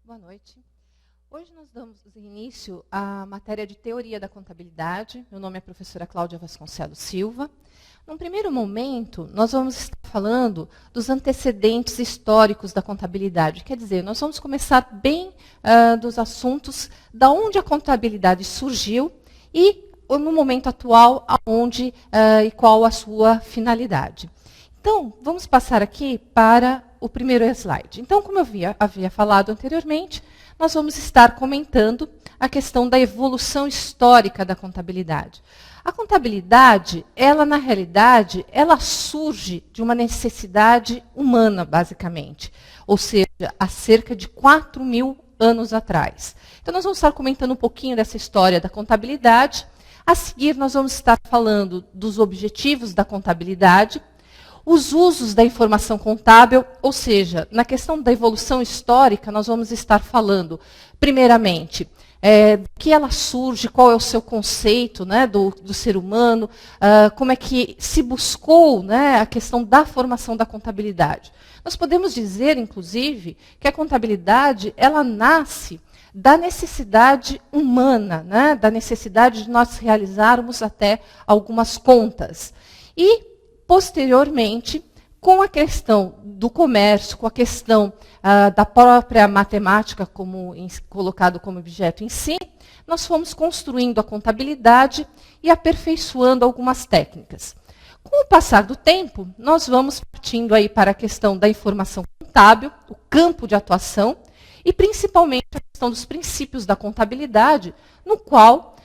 Boa noite. Hoje nós damos início à matéria de Teoria da Contabilidade. Meu nome é a professora Cláudia Vasconcelos Silva. Num primeiro momento, nós vamos estar falando dos antecedentes históricos da contabilidade. Quer dizer, nós vamos começar bem dos assuntos da onde a contabilidade surgiu e no momento atual, aonde e qual a sua finalidade. Então, vamos passar aqui para o primeiro slide. Então, como eu havia falado anteriormente, nós vamos estar comentando a questão da evolução histórica da contabilidade. A contabilidade, ela na realidade, ela surge de uma necessidade humana, basicamente. Ou seja, há cerca de 4.000 anos atrás. Então, nós vamos estar comentando um pouquinho dessa história da contabilidade. A seguir, nós vamos estar falando dos objetivos da contabilidade, os usos da informação contábil, ou seja, na questão da evolução histórica, nós vamos estar falando, primeiramente, do que ela surge, qual é o seu conceito, né, do ser humano, como é que se buscou, né, a questão da formação da contabilidade. Nós podemos dizer, inclusive, que a contabilidade ela nasce da necessidade humana, né, da necessidade de nós realizarmos até algumas contas. E posteriormente, com a questão do comércio, com a questão da própria matemática colocado como objeto em si, nós fomos construindo a contabilidade e aperfeiçoando algumas técnicas. Com o passar do tempo, nós vamos partindo aí para a questão da informação contábil, o campo de atuação, e principalmente a questão dos princípios da contabilidade, no qual,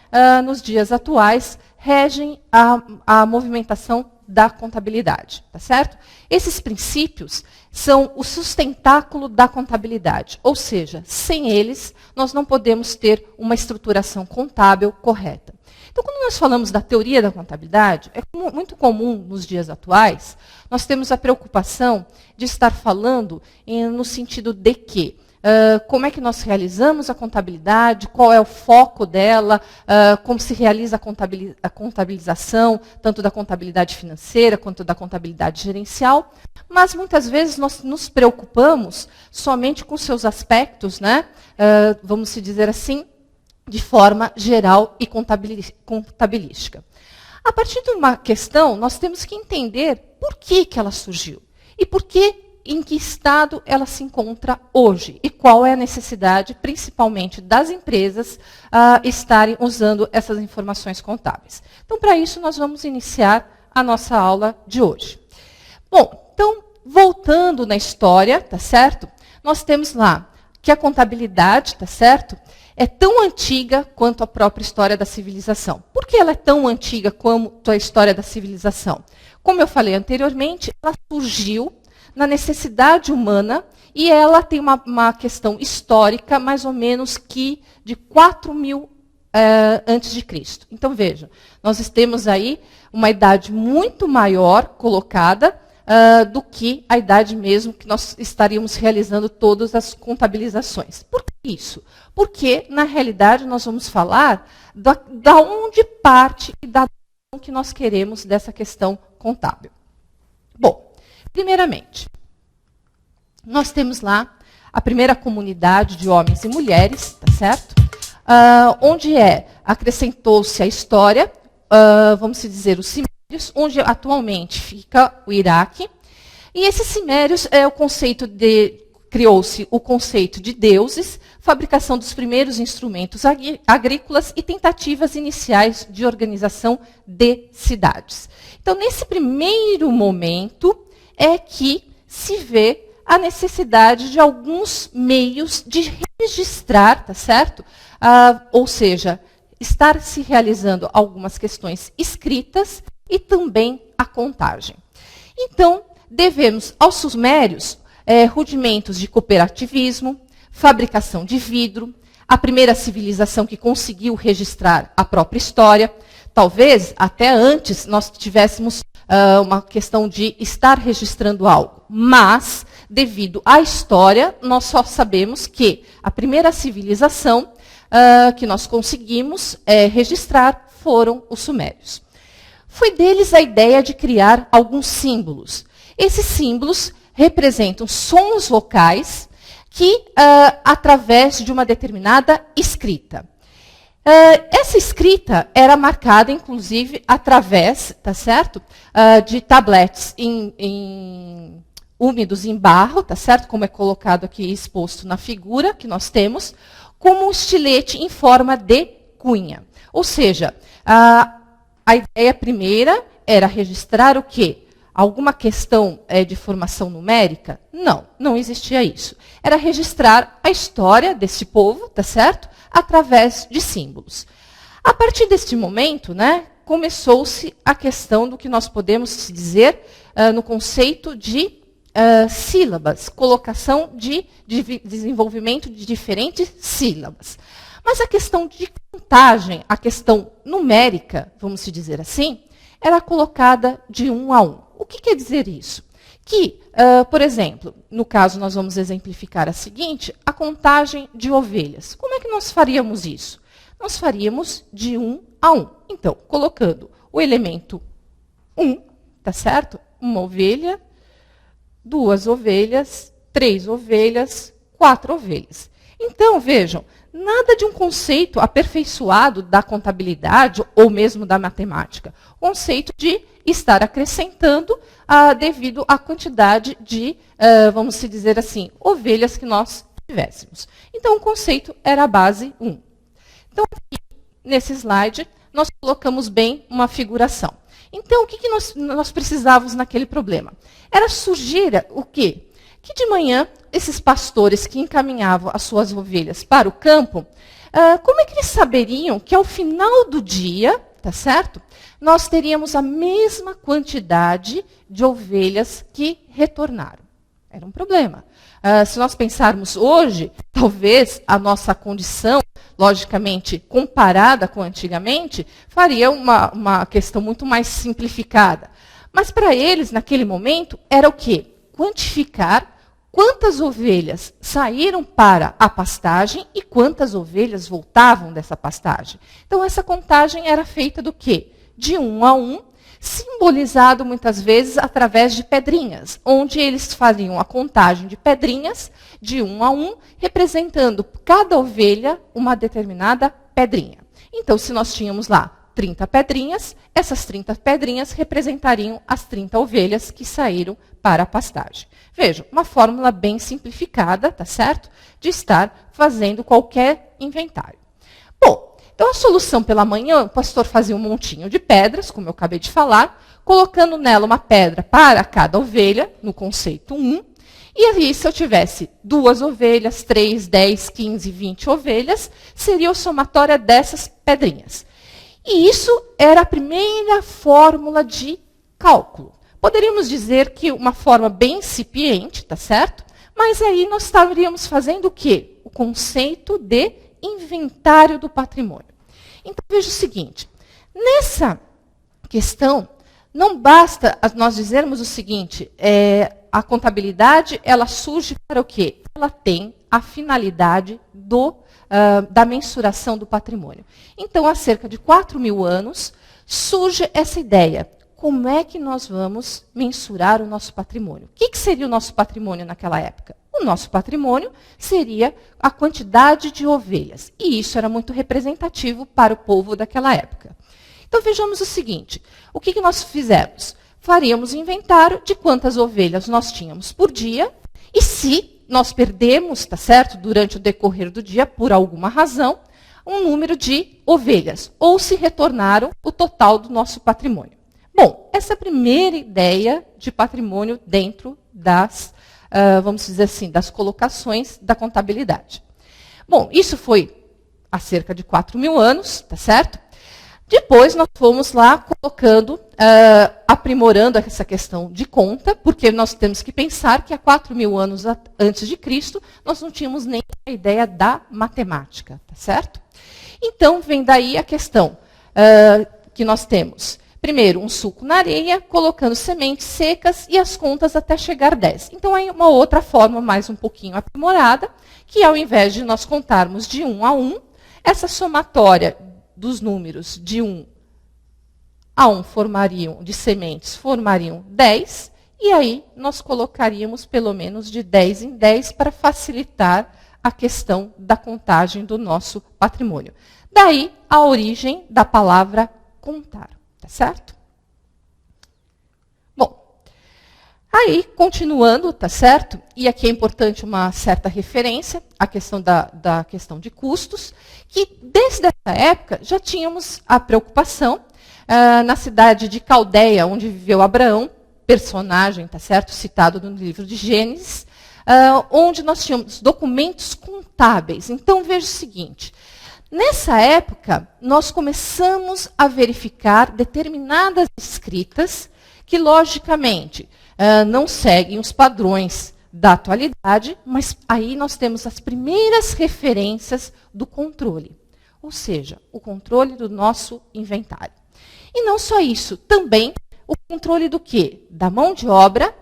nos dias atuais, regem a movimentação da contabilidade, tá certo? Esses princípios são o sustentáculo da contabilidade, ou seja, sem eles, nós não podemos ter uma estruturação contábil correta. Então, quando nós falamos da teoria da contabilidade, é muito comum nos dias atuais, nós temos a preocupação de estar falando no sentido de que como é que nós realizamos a contabilidade, qual é o foco dela, como se realiza a contabilização, tanto da contabilidade financeira quanto da contabilidade gerencial, mas muitas vezes nós nos preocupamos somente com seus aspectos, né, vamos se dizer assim, de forma geral e contabilística. A partir de uma questão, nós temos que entender por que ela surgiu e por que em que estado ela se encontra hoje e qual é a necessidade, principalmente das empresas, estarem usando essas informações contábeis. Então, para isso, nós vamos iniciar a nossa aula de hoje. Bom, então, voltando na história, tá certo? Nós temos lá que a contabilidade, tá certo? É tão antiga quanto a própria história da civilização. Por que ela é tão antiga quanto a história da civilização? Como eu falei anteriormente, ela surgiu na necessidade humana, e ela tem uma questão histórica, mais ou menos que de 4.000 antes de Cristo. Então, vejam, nós temos aí uma idade muito maior colocada do que a idade mesmo que nós estaríamos realizando todas as contabilizações. Por que isso? Porque, na realidade, nós vamos falar da onde parte e da que nós queremos dessa questão contábil. Bom, primeiramente, nós temos lá a primeira comunidade de homens e mulheres, tá certo? Onde acrescentou-se a história, vamos dizer, os cimérios, onde atualmente fica o Iraque. E esses cimérios criou-se o conceito de deuses, fabricação dos primeiros instrumentos agrícolas e tentativas iniciais de organização de cidades. Então, nesse primeiro momento, é que se vê a necessidade de alguns meios de registrar, tá certo? Ou seja, estar se realizando algumas questões escritas e também a contagem. Então, devemos aos sumérios rudimentos de cooperativismo, fabricação de vidro, a primeira civilização que conseguiu registrar a própria história. Talvez, até antes, nós tivéssemos uma questão de estar registrando algo. Mas, devido à história, nós só sabemos que a primeira civilização que nós conseguimos registrar foram os sumérios. Foi deles a ideia de criar alguns símbolos. Esses símbolos representam sons vocais que através de uma determinada escrita. Essa escrita era marcada, inclusive, através, tá certo? De tabletes úmidos em barro, tá certo? Como é colocado aqui exposto na figura que nós temos, como um estilete em forma de cunha. Ou seja, a ideia primeira era registrar o quê? Alguma questão de formação numérica? Não, não existia isso. Era registrar a história desse povo, tá certo? Através de símbolos. A partir deste momento, né, começou-se a questão do que nós podemos dizer no conceito de sílabas, colocação de desenvolvimento de diferentes sílabas. Mas a questão de contagem, a questão numérica, vamos dizer assim, era colocada de 1 a 1. O que quer dizer isso? Que, por exemplo, no caso nós vamos exemplificar a seguinte, a contagem de ovelhas. Como é que nós faríamos isso? Nós faríamos de 1 a 1. Então, colocando o elemento 1, tá certo? Uma ovelha, 2 ovelhas, 3 ovelhas, 4 ovelhas. Então, vejam, nada de um conceito aperfeiçoado da contabilidade ou mesmo da matemática. O conceito de estar acrescentando devido à quantidade de, vamos dizer assim, ovelhas que nós tivéssemos. Então, o conceito era a base 1. Então, aqui, nesse slide, nós colocamos bem uma figuração. Então, o que nós precisávamos naquele problema? Era surgir o quê? Que de manhã, esses pastores que encaminhavam as suas ovelhas para o campo, como é que eles saberiam que ao final do dia, tá certo? Nós teríamos a mesma quantidade de ovelhas que retornaram. Era um problema. Se nós pensarmos hoje, talvez a nossa condição, logicamente, comparada com antigamente, faria uma questão muito mais simplificada. Mas para eles, naquele momento, era o quê? Quantificar quantas ovelhas saíram para a pastagem e quantas ovelhas voltavam dessa pastagem. Então, essa contagem era feita do quê? De 1 a 1, simbolizado muitas vezes através de pedrinhas, onde eles faziam a contagem de pedrinhas de 1 a 1, representando cada ovelha uma determinada pedrinha. Então, se nós tínhamos lá 30 pedrinhas, essas 30 pedrinhas representariam as 30 ovelhas que saíram para a pastagem. Vejam, uma fórmula bem simplificada, tá certo? De estar fazendo qualquer inventário. Bom, então a solução pela manhã, o pastor fazia um montinho de pedras, como eu acabei de falar, colocando nela uma pedra para cada ovelha, no conceito 1. E aí, se eu tivesse 2 ovelhas, 3, 10, 15, 20 ovelhas, seria o somatório dessas pedrinhas. E isso era a primeira fórmula de cálculo. Poderíamos dizer que uma forma bem incipiente, tá certo? Mas aí nós estaríamos fazendo o quê? O conceito de inventário do patrimônio. Então, veja o seguinte, nessa questão, não basta nós dizermos o seguinte, a contabilidade, ela surge para o quê? Ela tem a finalidade da mensuração do patrimônio. Então, há cerca de 4.000 anos, surge essa ideia. Como é que nós vamos mensurar o nosso patrimônio? O que seria o nosso patrimônio naquela época? O nosso patrimônio seria a quantidade de ovelhas. E isso era muito representativo para o povo daquela época. Então, vejamos o seguinte. O que nós fizemos? Faríamos inventário de quantas ovelhas nós tínhamos por dia. E se nós perdemos, tá certo, durante o decorrer do dia, por alguma razão, um número de ovelhas. Ou se retornaram o total do nosso patrimônio. Bom, essa é a primeira ideia de patrimônio dentro das, vamos dizer assim, das colocações da contabilidade. Bom, isso foi há cerca de 4.000 anos, tá certo? Depois nós fomos lá colocando, aprimorando essa questão de conta, porque nós temos que pensar que há 4.000 anos antes de Cristo, nós não tínhamos nem a ideia da matemática, tá certo? Então, vem daí a questão que nós temos. Primeiro, um sulco na areia, colocando sementes secas e as contas até chegar 10. Então, é uma outra forma mais um pouquinho aprimorada, que ao invés de nós contarmos de 1 a 1, essa somatória dos números de 1 a 1 de sementes formariam 10, e aí nós colocaríamos pelo menos de 10 em 10 para facilitar a questão da contagem do nosso patrimônio. Daí a origem da palavra contar, tá certo? Bom, aí continuando, tá certo? E aqui é importante uma certa referência, a questão da questão de custos, que desde essa época já tínhamos a preocupação na cidade de Caldeia, onde viveu Abraão, personagem, tá certo, citado no livro de Gênesis, onde nós tínhamos documentos contábeis. Então, veja o seguinte, nessa época, nós começamos a verificar determinadas escritas que, logicamente, não seguem os padrões da atualidade, mas aí nós temos as primeiras referências do controle, ou seja, o controle do nosso inventário. E não só isso, também o controle do quê? Da mão de obra,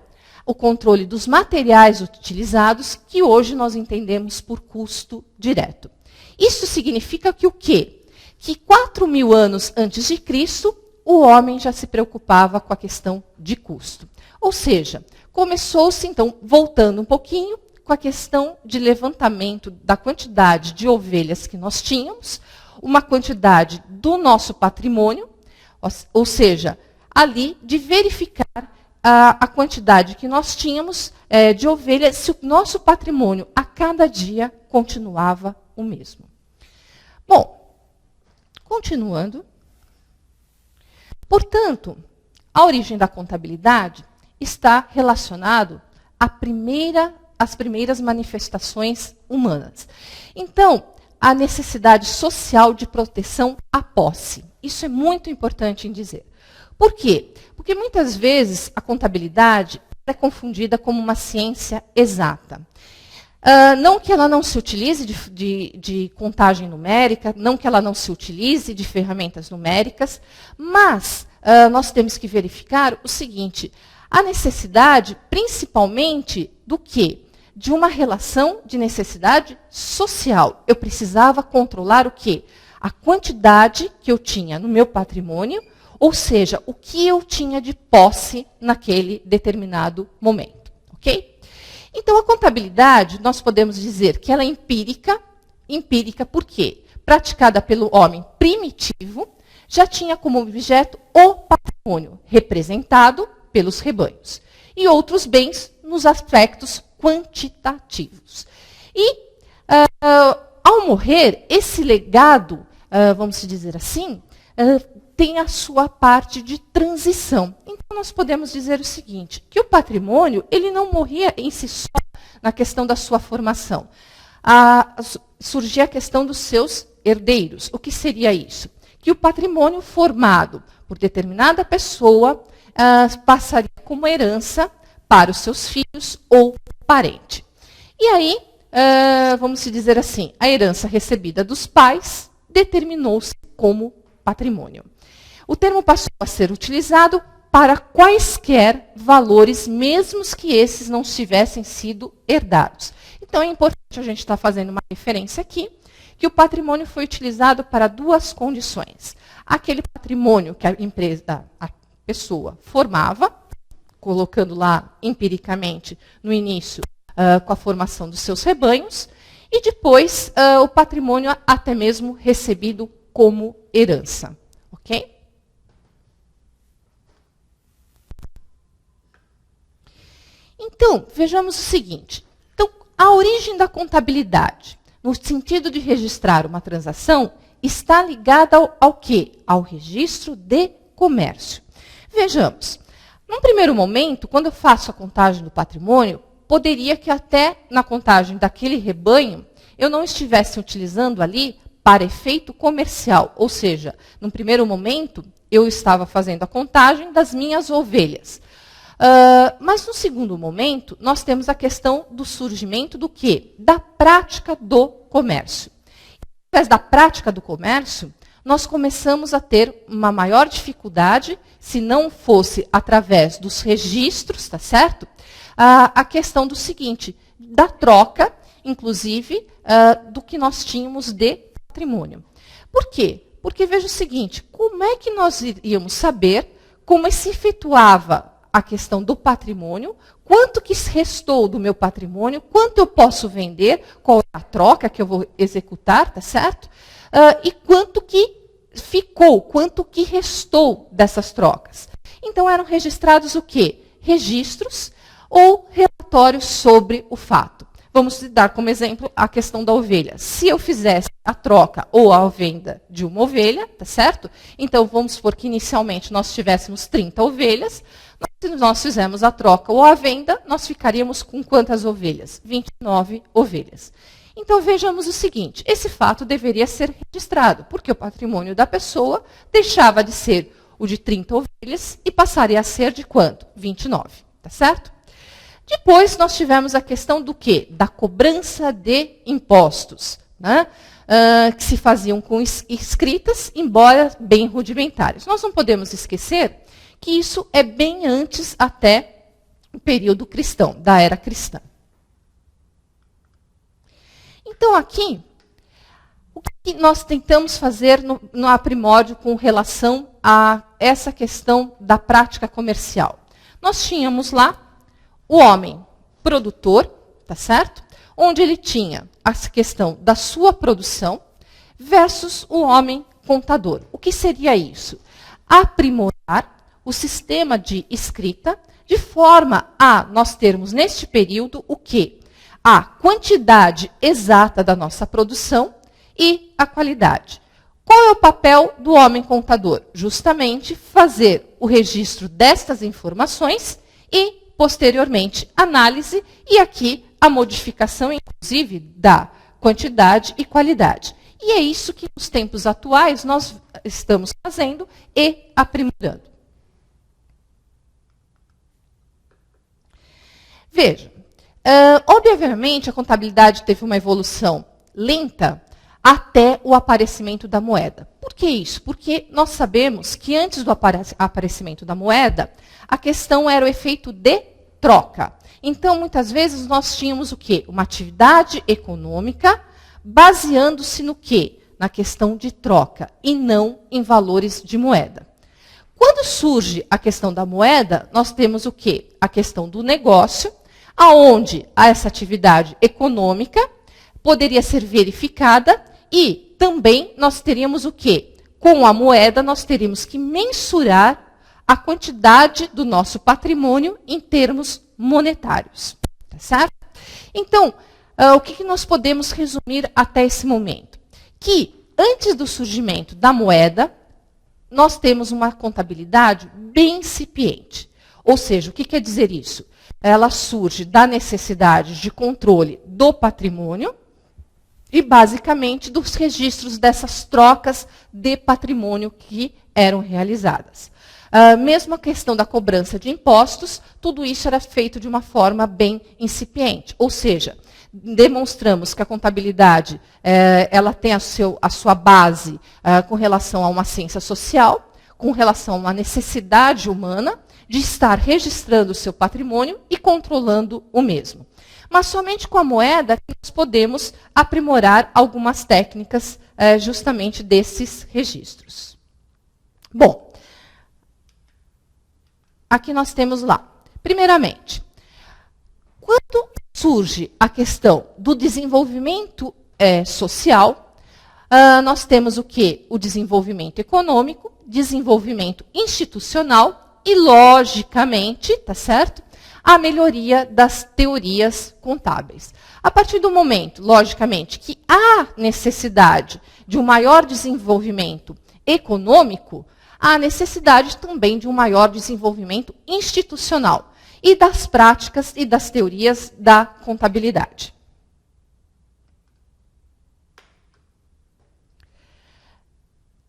o controle dos materiais utilizados, que hoje nós entendemos por custo direto. Isso significa que o quê? Que 4.000 anos antes de Cristo, o homem já se preocupava com a questão de custo. Ou seja, começou-se, então, voltando um pouquinho, com a questão de levantamento da quantidade de ovelhas que nós tínhamos, uma quantidade do nosso patrimônio, ou seja, ali de verificar a quantidade que nós tínhamos de ovelhas, se o nosso patrimônio a cada dia continuava o mesmo. Bom, continuando. Portanto, a origem da contabilidade está relacionado às primeiras manifestações humanas. Então, a necessidade social de proteção à posse. Isso é muito importante em dizer. Por quê? Porque muitas vezes a contabilidade é confundida como uma ciência exata. Não que ela não se utilize de contagem numérica, não que ela não se utilize de ferramentas numéricas, mas nós temos que verificar o seguinte, a necessidade principalmente do quê? De uma relação de necessidade social. Eu precisava controlar o quê? A quantidade que eu tinha no meu patrimônio, ou seja, o que eu tinha de posse naquele determinado momento. Ok? Então, a contabilidade, nós podemos dizer que ela é empírica. Empírica por quê? Praticada pelo homem primitivo, já tinha como objeto o patrimônio, representado pelos rebanhos. E outros bens nos aspectos quantitativos. E, ao morrer, esse legado, vamos dizer assim, tem a sua parte de transição. Então, nós podemos dizer o seguinte, que o patrimônio ele não morria em si só na questão da sua formação. Surgia a questão dos seus herdeiros. O que seria isso? Que o patrimônio formado por determinada pessoa passaria como herança para os seus filhos ou parente. E aí, vamos dizer assim, a herança recebida dos pais determinou-se como patrimônio. O termo passou a ser utilizado para quaisquer valores, mesmo que esses não tivessem sido herdados. Então, é importante a gente estar fazendo uma referência aqui, que o patrimônio foi utilizado para duas condições. Aquele patrimônio que a pessoa formava, colocando lá empiricamente no início com a formação dos seus rebanhos, e depois o patrimônio até mesmo recebido como herança. Ok? Então, vejamos o seguinte. Então, a origem da contabilidade, no sentido de registrar uma transação, está ligada ao quê? Ao registro de comércio. Vejamos. Num primeiro momento, quando eu faço a contagem do patrimônio, poderia que até na contagem daquele rebanho, eu não estivesse utilizando ali para efeito comercial. Ou seja, num primeiro momento, eu estava fazendo a contagem das minhas ovelhas. Mas no segundo momento, nós temos a questão do surgimento do quê? Da prática do comércio. Através da prática do comércio, nós começamos a ter uma maior dificuldade, se não fosse através dos registros, tá certo? A questão do seguinte, da troca, inclusive, do que nós tínhamos de patrimônio. Por quê? Porque veja o seguinte, como é que nós iríamos saber como se efetuava a questão do patrimônio, quanto que restou do meu patrimônio, quanto eu posso vender, qual é a troca que eu vou executar, tá certo? E quanto que ficou, quanto que restou dessas trocas. Então eram registrados o quê? Registros ou relatórios sobre o fato. Vamos dar como exemplo a questão da ovelha. Se eu fizesse a troca ou a venda de uma ovelha, tá certo? Então vamos supor que inicialmente nós tivéssemos 30 ovelhas. Se nós fizermos a troca ou a venda, nós ficaríamos com quantas ovelhas? 29 ovelhas. Então vejamos o seguinte, esse fato deveria ser registrado, porque o patrimônio da pessoa deixava de ser o de 30 ovelhas e passaria a ser de quanto? 29, tá certo? Depois nós tivemos a questão do quê? Da cobrança de impostos, né? Que se faziam com escritas, embora bem rudimentares. Nós não podemos esquecer que isso é bem antes até o período cristão, da era cristã. Então, aqui, o que nós tentamos fazer no aprimódio com relação a essa questão da prática comercial? Nós tínhamos lá o homem produtor, tá certo? Onde ele tinha a questão da sua produção versus o homem contador. O que seria isso? Aprimorar o sistema de escrita de forma a nós termos neste período o quê? A quantidade exata da nossa produção e a qualidade. Qual é o papel do homem contador? Justamente fazer o registro destas informações e, posteriormente, análise e aqui a modificação, inclusive, da quantidade e qualidade. E é isso que, nos tempos atuais, nós estamos fazendo e aprimorando. Veja. Obviamente, a contabilidade teve uma evolução lenta até o aparecimento da moeda. Por que isso? Porque nós sabemos que antes do aparecimento da moeda, a questão era o efeito de troca. Então, muitas vezes, nós tínhamos o quê? Uma atividade econômica baseando-se no quê? Na questão de troca e não em valores de moeda. Quando surge a questão da moeda, nós temos o quê? A questão do negócio, aonde essa atividade econômica poderia ser verificada e também nós teríamos o quê? Com a moeda, nós teríamos que mensurar a quantidade do nosso patrimônio em termos monetários. Tá certo? Então, o que nós podemos resumir até esse momento? Que antes do surgimento da moeda, nós temos uma contabilidade bem incipiente. Ou seja, o que quer dizer isso? Ela surge da necessidade de controle do patrimônio e, basicamente, dos registros dessas trocas de patrimônio que eram realizadas. Mesmo a questão da cobrança de impostos, tudo isso era feito de uma forma bem incipiente. Ou seja, demonstramos que a contabilidade ela tem a sua base com relação a uma ciência social, com relação a uma necessidade humana, de estar registrando o seu patrimônio e controlando o mesmo. Mas somente com a moeda que nós podemos aprimorar algumas técnicas justamente desses registros. Bom, aqui nós temos lá. Primeiramente, quando surge a questão do desenvolvimento social, nós temos o quê? O desenvolvimento econômico, desenvolvimento institucional, e, logicamente, tá certo? A melhoria das teorias contábeis. A partir do momento, logicamente, que há necessidade de um maior desenvolvimento econômico, há necessidade também de um maior desenvolvimento institucional e das práticas e das teorias da contabilidade.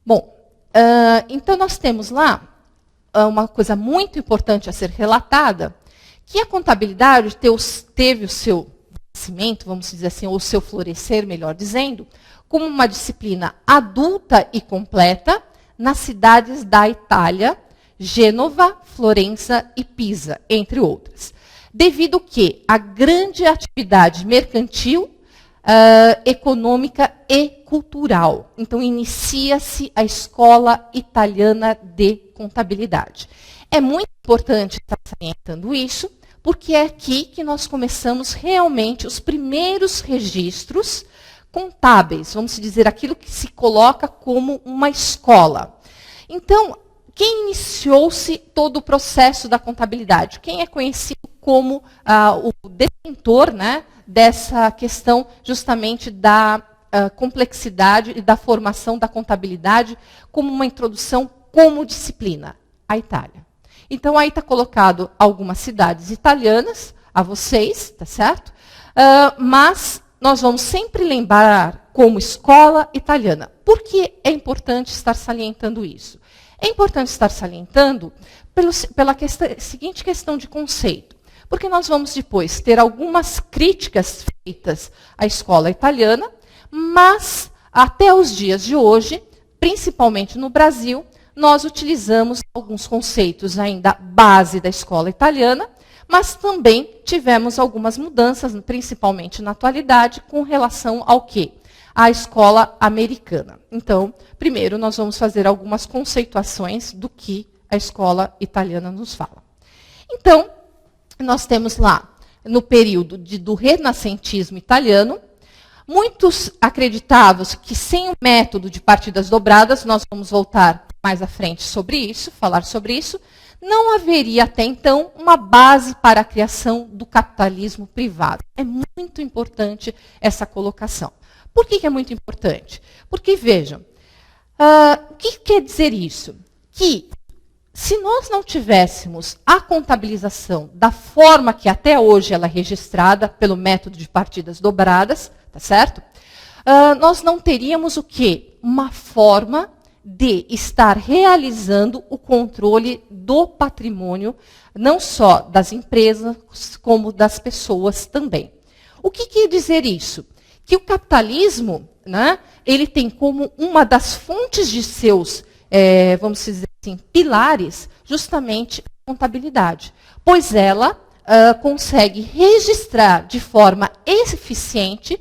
Bom, então nós temos lá uma coisa muito importante a ser relatada, que a contabilidade teve o seu nascimento, vamos dizer assim, ou o seu florescer, melhor dizendo, como uma disciplina adulta e completa nas cidades da Itália, Gênova, Florença e Pisa, entre outras. Devido que a grande atividade mercantil, econômica e cultural. Então, inicia-se a Escola Italiana de Contabilidade. É muito importante estar salientando isso, porque é aqui que nós começamos realmente os primeiros registros contábeis, vamos dizer, aquilo que se coloca como uma escola. Então, quem iniciou-se todo o processo da contabilidade? Quem é conhecido como o detentor, né, dessa questão justamente da complexidade e da formação da contabilidade como uma introdução como disciplina? A Itália. Então, aí está colocado algumas cidades italianas, a vocês, tá certo? Mas nós vamos sempre lembrar como escola italiana. Por que é importante estar salientando isso? É importante estar salientando pela seguinte questão de conceito. Porque nós vamos depois ter algumas críticas feitas à escola italiana, mas até os dias de hoje, principalmente no Brasil, nós utilizamos alguns conceitos ainda base da escola italiana, mas também tivemos algumas mudanças, principalmente na atualidade, com relação ao quê? À escola americana. Então, primeiro nós vamos fazer algumas conceituações do que a escola italiana nos fala. Então, nós temos lá, no período do renascentismo italiano, muitos acreditavam que sem o método de partidas dobradas, nós vamos voltar mais à frente sobre isso, falar sobre isso, não haveria até então uma base para a criação do capitalismo privado. É muito importante essa colocação. Por que é muito importante? Porque, vejam, o que quer dizer isso? Que se nós não tivéssemos a contabilização da forma que até hoje ela é registrada, pelo método de partidas dobradas, tá certo? Nós não teríamos o quê? Uma forma de estar realizando o controle do patrimônio, não só das empresas, como das pessoas também. O que quer dizer isso? Que o capitalismo, né, ele tem como uma das fontes de seus, vamos dizer assim, pilares, justamente a contabilidade. Pois ela consegue registrar de forma eficiente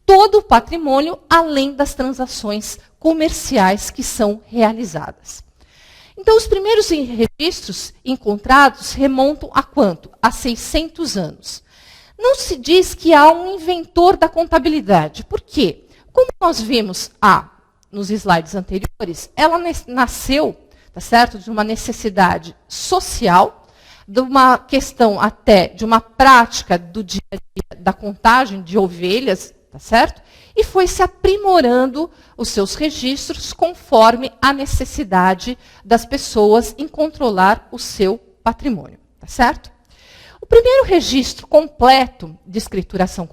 todo o patrimônio, além das transações comerciais que são realizadas. Então, os primeiros registros encontrados remontam a quanto? A 600 anos. Não se diz que há um inventor da contabilidade. Por quê? Como nós vimos nos slides anteriores, ela nasceu, tá certo, de uma necessidade social, de uma questão até de uma prática do dia a dia da contagem de ovelhas, tá certo? E foi se aprimorando os seus registros conforme a necessidade das pessoas em controlar o seu patrimônio, tá certo? O primeiro registro completo de escrituração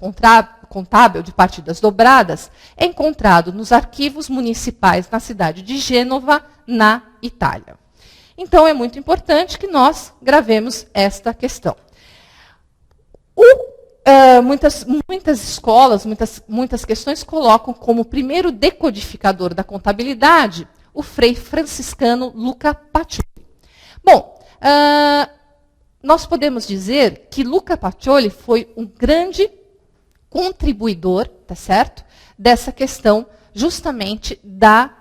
contábil de partidas dobradas é encontrado nos arquivos municipais na cidade de Gênova, na Itália. Então, é muito importante que nós gravemos esta questão. Muitas escolas, muitas questões colocam como primeiro decodificador da contabilidade o frei franciscano Luca Pacioli. Bom, nós podemos dizer que Luca Pacioli foi um grande contribuidor, tá certo, dessa questão justamente da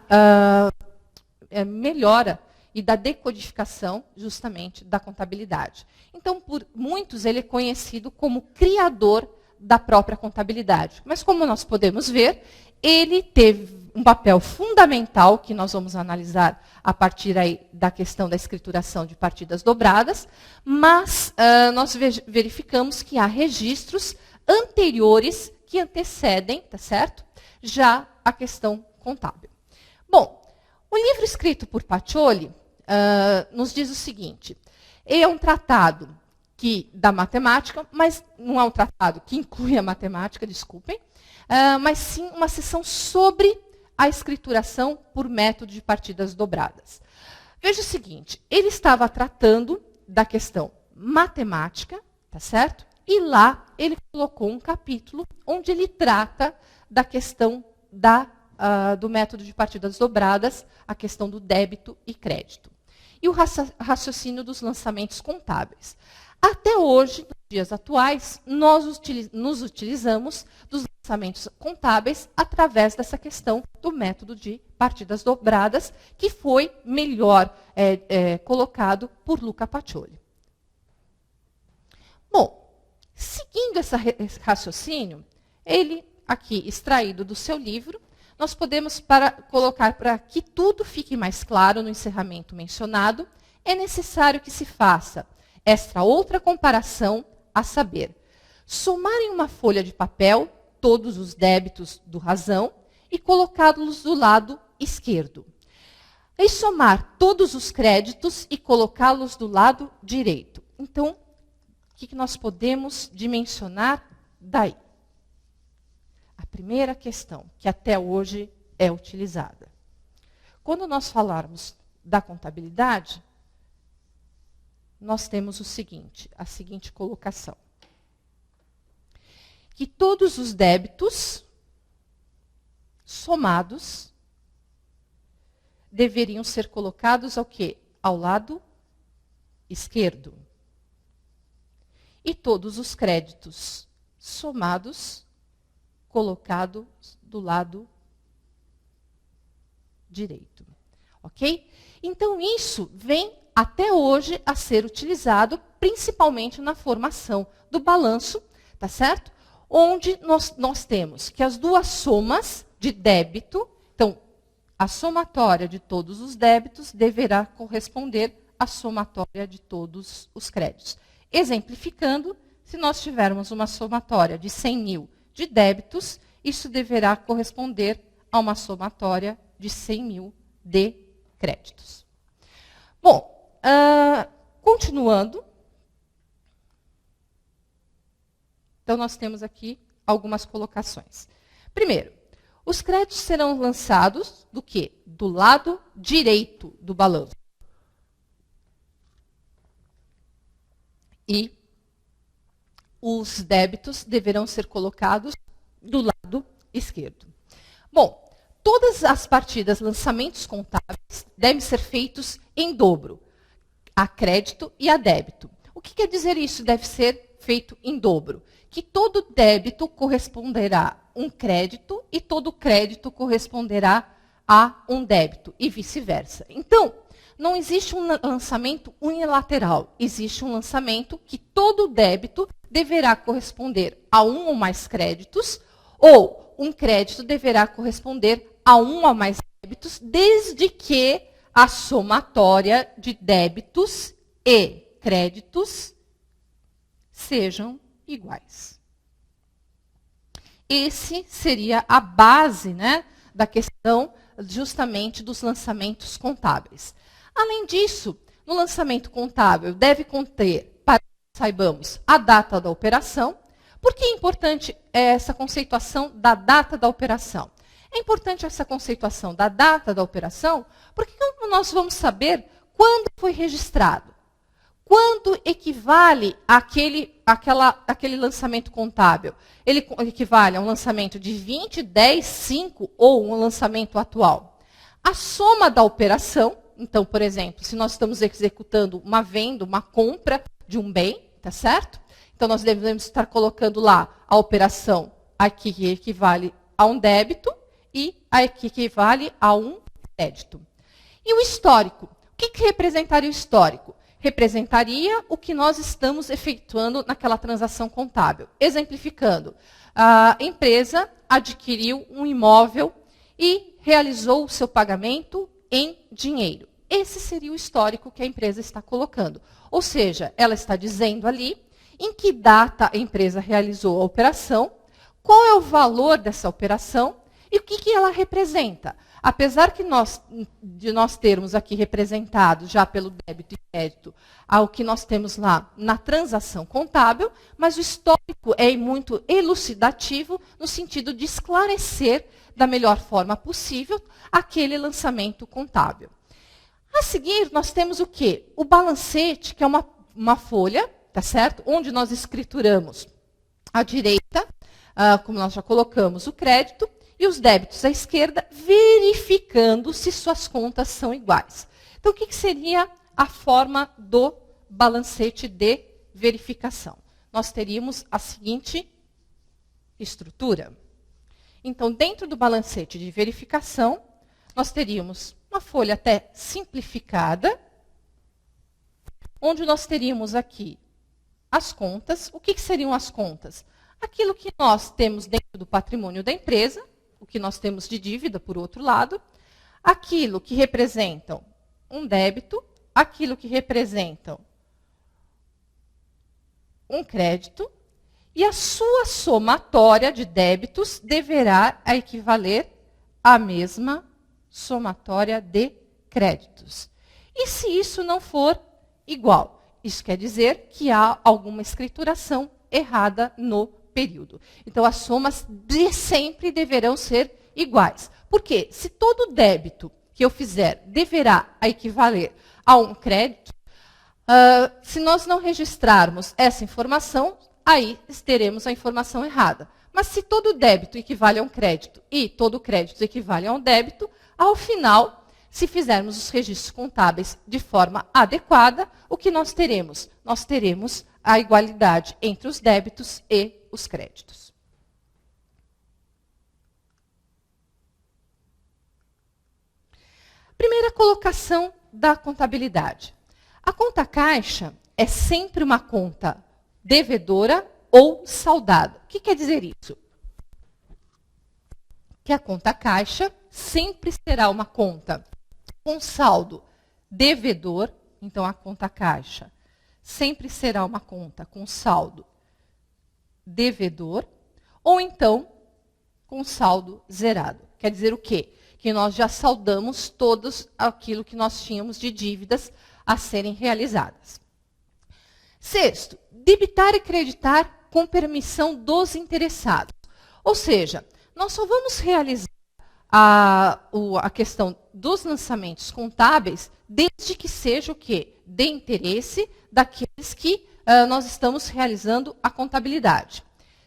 melhora e da decodificação justamente da contabilidade. Então, por muitos, ele é conhecido como criador da própria contabilidade. Mas, como nós podemos ver, ele teve um papel fundamental, que nós vamos analisar a partir aí da questão da escrituração de partidas dobradas, mas nós verificamos que há registros anteriores que antecedem, tá certo? Já a questão contábil. Bom, o livro escrito por Pacioli nos diz o seguinte: ele é um tratado da matemática, mas não é um tratado que inclui a matemática, desculpem, mas sim uma seção sobre a escrituração por método de partidas dobradas. Veja o seguinte, ele estava tratando da questão matemática, tá certo? E lá ele colocou um capítulo onde ele trata da questão do método de partidas dobradas, a questão do débito e crédito. E o raciocínio dos lançamentos contábeis. Até hoje, nos dias atuais, nós nos utilizamos dos lançamentos contábeis através dessa questão do método de partidas dobradas, que foi melhor colocado por Luca Pacioli. Bom, seguindo esse raciocínio, ele aqui extraído do seu livro, nós podemos colocar para que tudo fique mais claro no encerramento mencionado, é necessário que se faça esta outra comparação, a saber, somar em uma folha de papel todos os débitos do razão e colocá-los do lado esquerdo. E somar todos os créditos e colocá-los do lado direito. Então, o que nós podemos dimensionar daí? A primeira questão, que até hoje é utilizada. Quando nós falarmos da contabilidade, nós temos a seguinte colocação. Que todos os débitos somados deveriam ser colocados ao quê? Ao lado esquerdo. E todos os créditos somados colocados do lado direito. Ok? Então, isso vem até hoje a ser utilizado principalmente na formação do balanço, tá certo? Onde nós temos que as duas somas de débito, então, a somatória de todos os débitos deverá corresponder à somatória de todos os créditos. Exemplificando, se nós tivermos uma somatória de 100 mil de débitos, isso deverá corresponder a uma somatória de 100 mil de créditos. Bom, continuando. Então, nós temos aqui algumas colocações. Primeiro, os créditos serão lançados do quê? Do lado direito do balanço. E os débitos deverão ser colocados do lado esquerdo. Bom, todas as partidas, lançamentos contábeis, devem ser feitos em dobro, a crédito e a débito. O que quer dizer isso? Deve ser feito em dobro. Que todo débito corresponderá a um crédito e todo crédito corresponderá a um débito, e vice-versa. Então, não existe um lançamento unilateral. Existe um lançamento que todo débito deverá corresponder a um ou mais créditos, ou um crédito deverá corresponder a um ou mais débitos, desde que a somatória de débitos e créditos sejam iguais. Esse seria a base, né, da questão justamente dos lançamentos contábeis. Além disso, no lançamento contábil deve conter, para que saibamos, a data da operação. Por que é importante essa conceituação da data da operação? É importante essa conceituação da data da operação, porque nós vamos saber quando foi registrado. Quando equivale aquele lançamento contábil? Ele equivale a um lançamento de 20, 10, 5 ou um lançamento atual? A soma da operação, então, por exemplo, se nós estamos executando uma venda, uma compra de um bem, tá certo? Então, nós devemos estar colocando lá a operação aqui que equivale a um débito e aqui que equivale a um crédito. E o histórico? O que representaria o histórico? Representaria o que nós estamos efetuando naquela transação contábil. Exemplificando, a empresa adquiriu um imóvel e realizou o seu pagamento em dinheiro. Esse seria o histórico que a empresa está colocando. Ou seja, ela está dizendo ali em que data a empresa realizou a operação, qual é o valor dessa operação e o que ela representa. Apesar de nós termos aqui representado já pelo débito e crédito ao que nós temos lá na transação contábil, mas o histórico é muito elucidativo no sentido de esclarecer da melhor forma possível aquele lançamento contábil. A seguir, nós temos o quê? O balancete, que é uma folha, tá certo? Onde nós escrituramos à direita, como nós já colocamos, o crédito, e os débitos à esquerda, verificando se suas contas são iguais. Então, o que seria a forma do balancete de verificação? Nós teríamos a seguinte estrutura. Então, dentro do balancete de verificação, nós teríamos uma folha até simplificada, onde nós teríamos aqui as contas. O que seriam as contas? Aquilo que nós temos dentro do patrimônio da empresa, o que nós temos de dívida, por outro lado, aquilo que representam um débito, aquilo que representam um crédito, e a sua somatória de débitos deverá equivaler à mesma somatória de créditos. E se isso não for igual? Isso quer dizer que há alguma escrituração errada no período. Então, as somas sempre deverão ser iguais. Por quê? Se todo débito que eu fizer deverá equivaler a um crédito, se nós não registrarmos essa informação, aí teremos a informação errada. Mas se todo débito equivale a um crédito e todo crédito equivale a um débito, ao final, se fizermos os registros contábeis de forma adequada, o que nós teremos? Nós teremos a igualdade entre os débitos e os créditos. Primeira colocação da contabilidade. A conta caixa é sempre uma conta devedora ou saldada. O que quer dizer isso? Que a conta caixa sempre será uma conta com saldo devedor. Então, a conta caixa sempre será uma conta com saldo devedor, ou então com saldo zerado. Quer dizer o quê? Que nós já saldamos todos aquilo que nós tínhamos de dívidas a serem realizadas. Sexto, debitar e creditar com permissão dos interessados. Ou seja, nós só vamos realizar a questão dos lançamentos contábeis desde que seja o quê? De interesse daqueles que nós estamos realizando a contabilidade.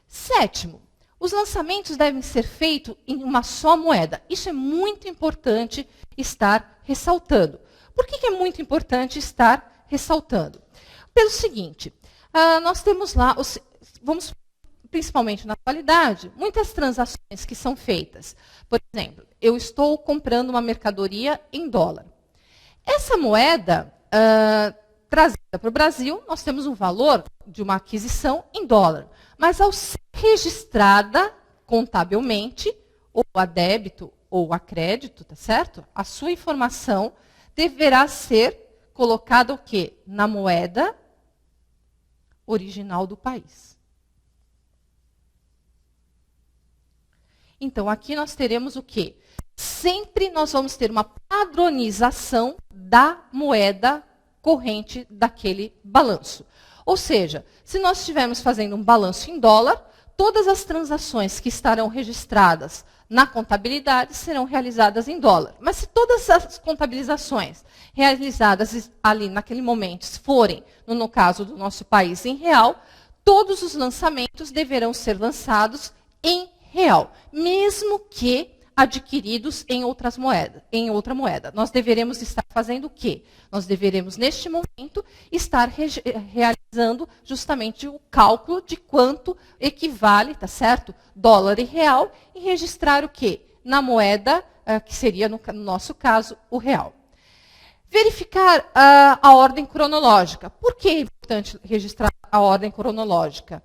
Sétimo, os lançamentos devem ser feitos em uma só moeda. Isso é muito importante estar ressaltando. Por que é muito importante estar ressaltando? Pelo seguinte, nós temos lá, vamos principalmente na atualidade, muitas transações que são feitas. Por exemplo, eu estou comprando uma mercadoria em dólar. Essa moeda trazida para o Brasil, nós temos um valor de uma aquisição em dólar. Mas ao ser registrada contabilmente, ou a débito ou a crédito, tá certo? A sua informação deverá ser colocada o quê? Na moeda original do país. Então, aqui nós teremos o quê? Sempre nós vamos ter uma padronização da moeda corrente daquele balanço. Ou seja, se nós estivermos fazendo um balanço em dólar, todas as transações que estarão registradas na contabilidade serão realizadas em dólar. Mas se todas as contabilizações realizadas ali naquele momento forem, no caso do nosso país, em real, todos os lançamentos deverão ser lançados em real, mesmo que adquiridos em outra moeda. Nós deveremos estar fazendo o quê? Nós deveremos, neste momento, estar realizando justamente o cálculo de quanto equivale, tá certo? Dólar e real, e registrar o quê? Na moeda, que seria, no nosso caso, o real. Verificar a ordem cronológica. Por que é importante registrar a ordem cronológica?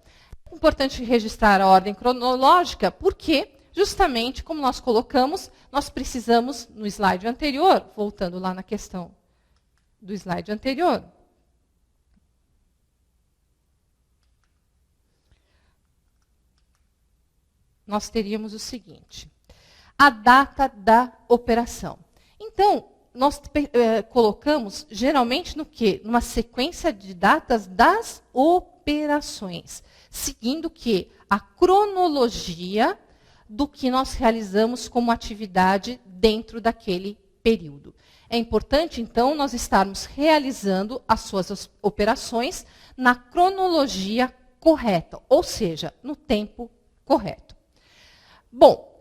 É importante registrar a ordem cronológica porque, justamente, como nós colocamos, nós precisamos, no slide anterior, voltando lá na questão do slide anterior, nós teríamos o seguinte, a data da operação. Então, nós colocamos, geralmente, no quê? Numa sequência de datas das operações, seguindo o quê? A cronologia do que nós realizamos como atividade dentro daquele período. É importante, então, nós estarmos realizando as suas operações na cronologia correta, ou seja, no tempo correto. Bom,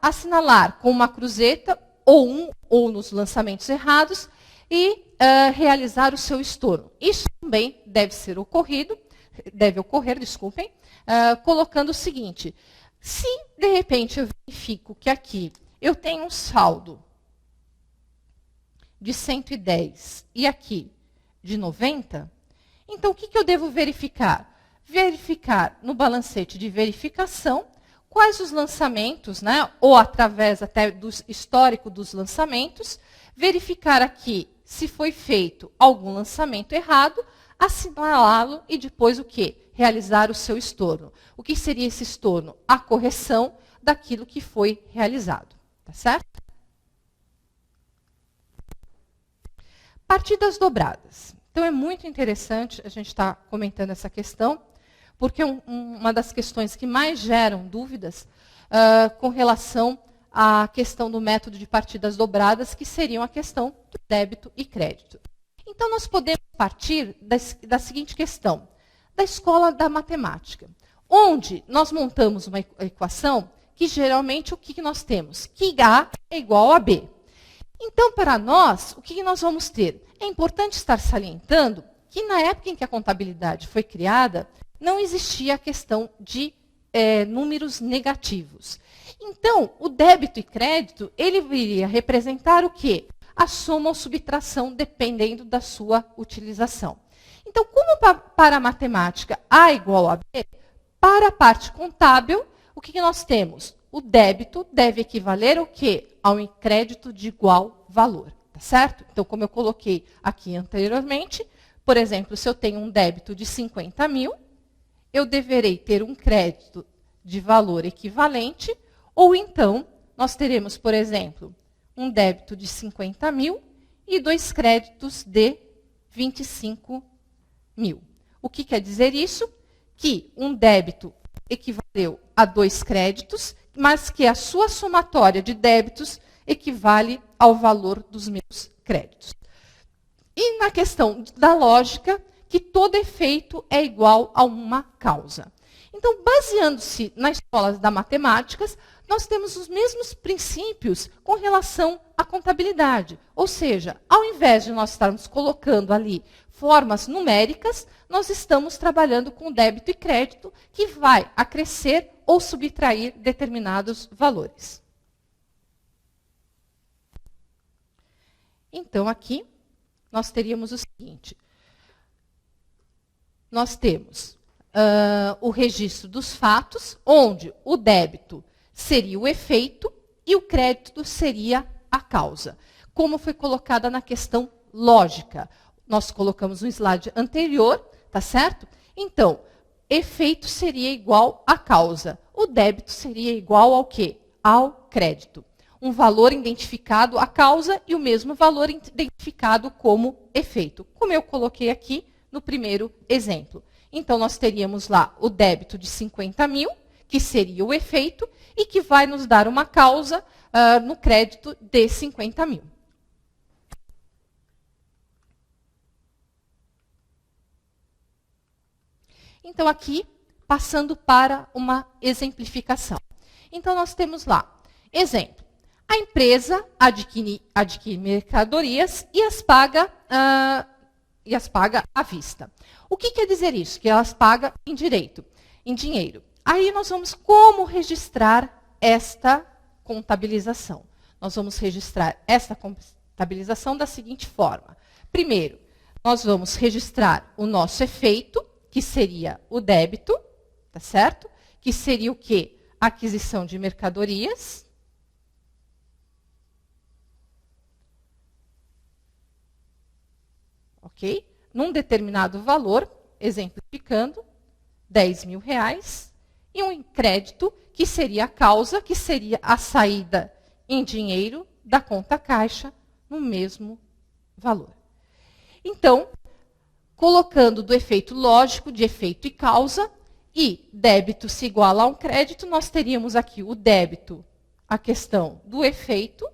assinalar com uma cruzeta ou nos lançamentos errados e realizar o seu estorno. Isso também deve ocorrer, colocando o seguinte, Se, de repente, eu verifico que aqui eu tenho um saldo de 110 e aqui de 90, então o que eu devo verificar? Verificar no balancete de verificação quais os lançamentos, né, ou através até do histórico dos lançamentos, verificar aqui se foi feito algum lançamento errado, assinalá-lo e depois o quê? Realizar o seu estorno. O que seria esse estorno? A correção daquilo que foi realizado. Tá certo? Partidas dobradas. Então, é muito interessante a gente estar comentando essa questão, porque uma das questões que mais geram dúvidas com relação à questão do método de partidas dobradas, que seriam a questão do débito e crédito. Então, nós podemos partir da seguinte questão, da escola da matemática, onde nós montamos uma equação que geralmente o que nós temos? Que A é igual a B. Então, para nós, o que nós vamos ter? É importante estar salientando que na época em que a contabilidade foi criada, não existia a questão de números negativos. Então, o débito e crédito, ele viria representar o quê? A soma ou subtração, dependendo da sua utilização. Então, como para a matemática A igual a B, para a parte contábil, o que nós temos? O débito deve equivaler ao quê? Ao crédito de igual valor, tá certo? Então, como eu coloquei aqui anteriormente, por exemplo, se eu tenho um débito de 50 mil, eu deverei ter um crédito de valor equivalente, ou então, nós teremos, por exemplo, um débito de 50 mil e 2 créditos de 25 mil. O que quer dizer isso? Que um débito equivaleu a 2 créditos, mas que a sua somatória de débitos equivale ao valor dos meus créditos. E na questão da lógica, que todo efeito é igual a uma causa. Então, baseando-se nas escolas da matemática, nós temos os mesmos princípios com relação à contabilidade. Ou seja, ao invés de nós estarmos colocando ali formas numéricas, nós estamos trabalhando com débito e crédito, que vai acrescer ou subtrair determinados valores. Então, aqui, nós teríamos o seguinte. Nós temos o registro dos fatos, onde o débito seria o efeito e o crédito seria a causa. Como foi colocada na questão lógica. Nós colocamos no slide anterior, tá certo? Então, efeito seria igual à causa. O débito seria igual ao quê? Ao crédito. Um valor identificado à causa e o mesmo valor identificado como efeito. Como eu coloquei aqui no primeiro exemplo. Então, nós teríamos lá o débito de 50 mil, que seria o efeito, e que vai nos dar uma causa no crédito de 50 mil. Então, aqui, passando para uma exemplificação. Então, nós temos lá, exemplo, a empresa adquire mercadorias e as paga à vista. O que quer dizer isso? Que elas pagam em dinheiro. Aí nós vamos como registrar esta contabilização. Nós vamos registrar esta contabilização da seguinte forma. Primeiro, nós vamos registrar o nosso efeito, que seria o débito, tá certo? Que seria o quê? Aquisição de mercadorias. Ok? Num determinado valor, exemplificando, 10 mil reais, e um crédito, que seria a causa, que seria a saída em dinheiro da conta caixa, no mesmo valor. Então, colocando do efeito lógico, de efeito e causa, e débito se iguala a um crédito, nós teríamos aqui o débito, a questão do efeito,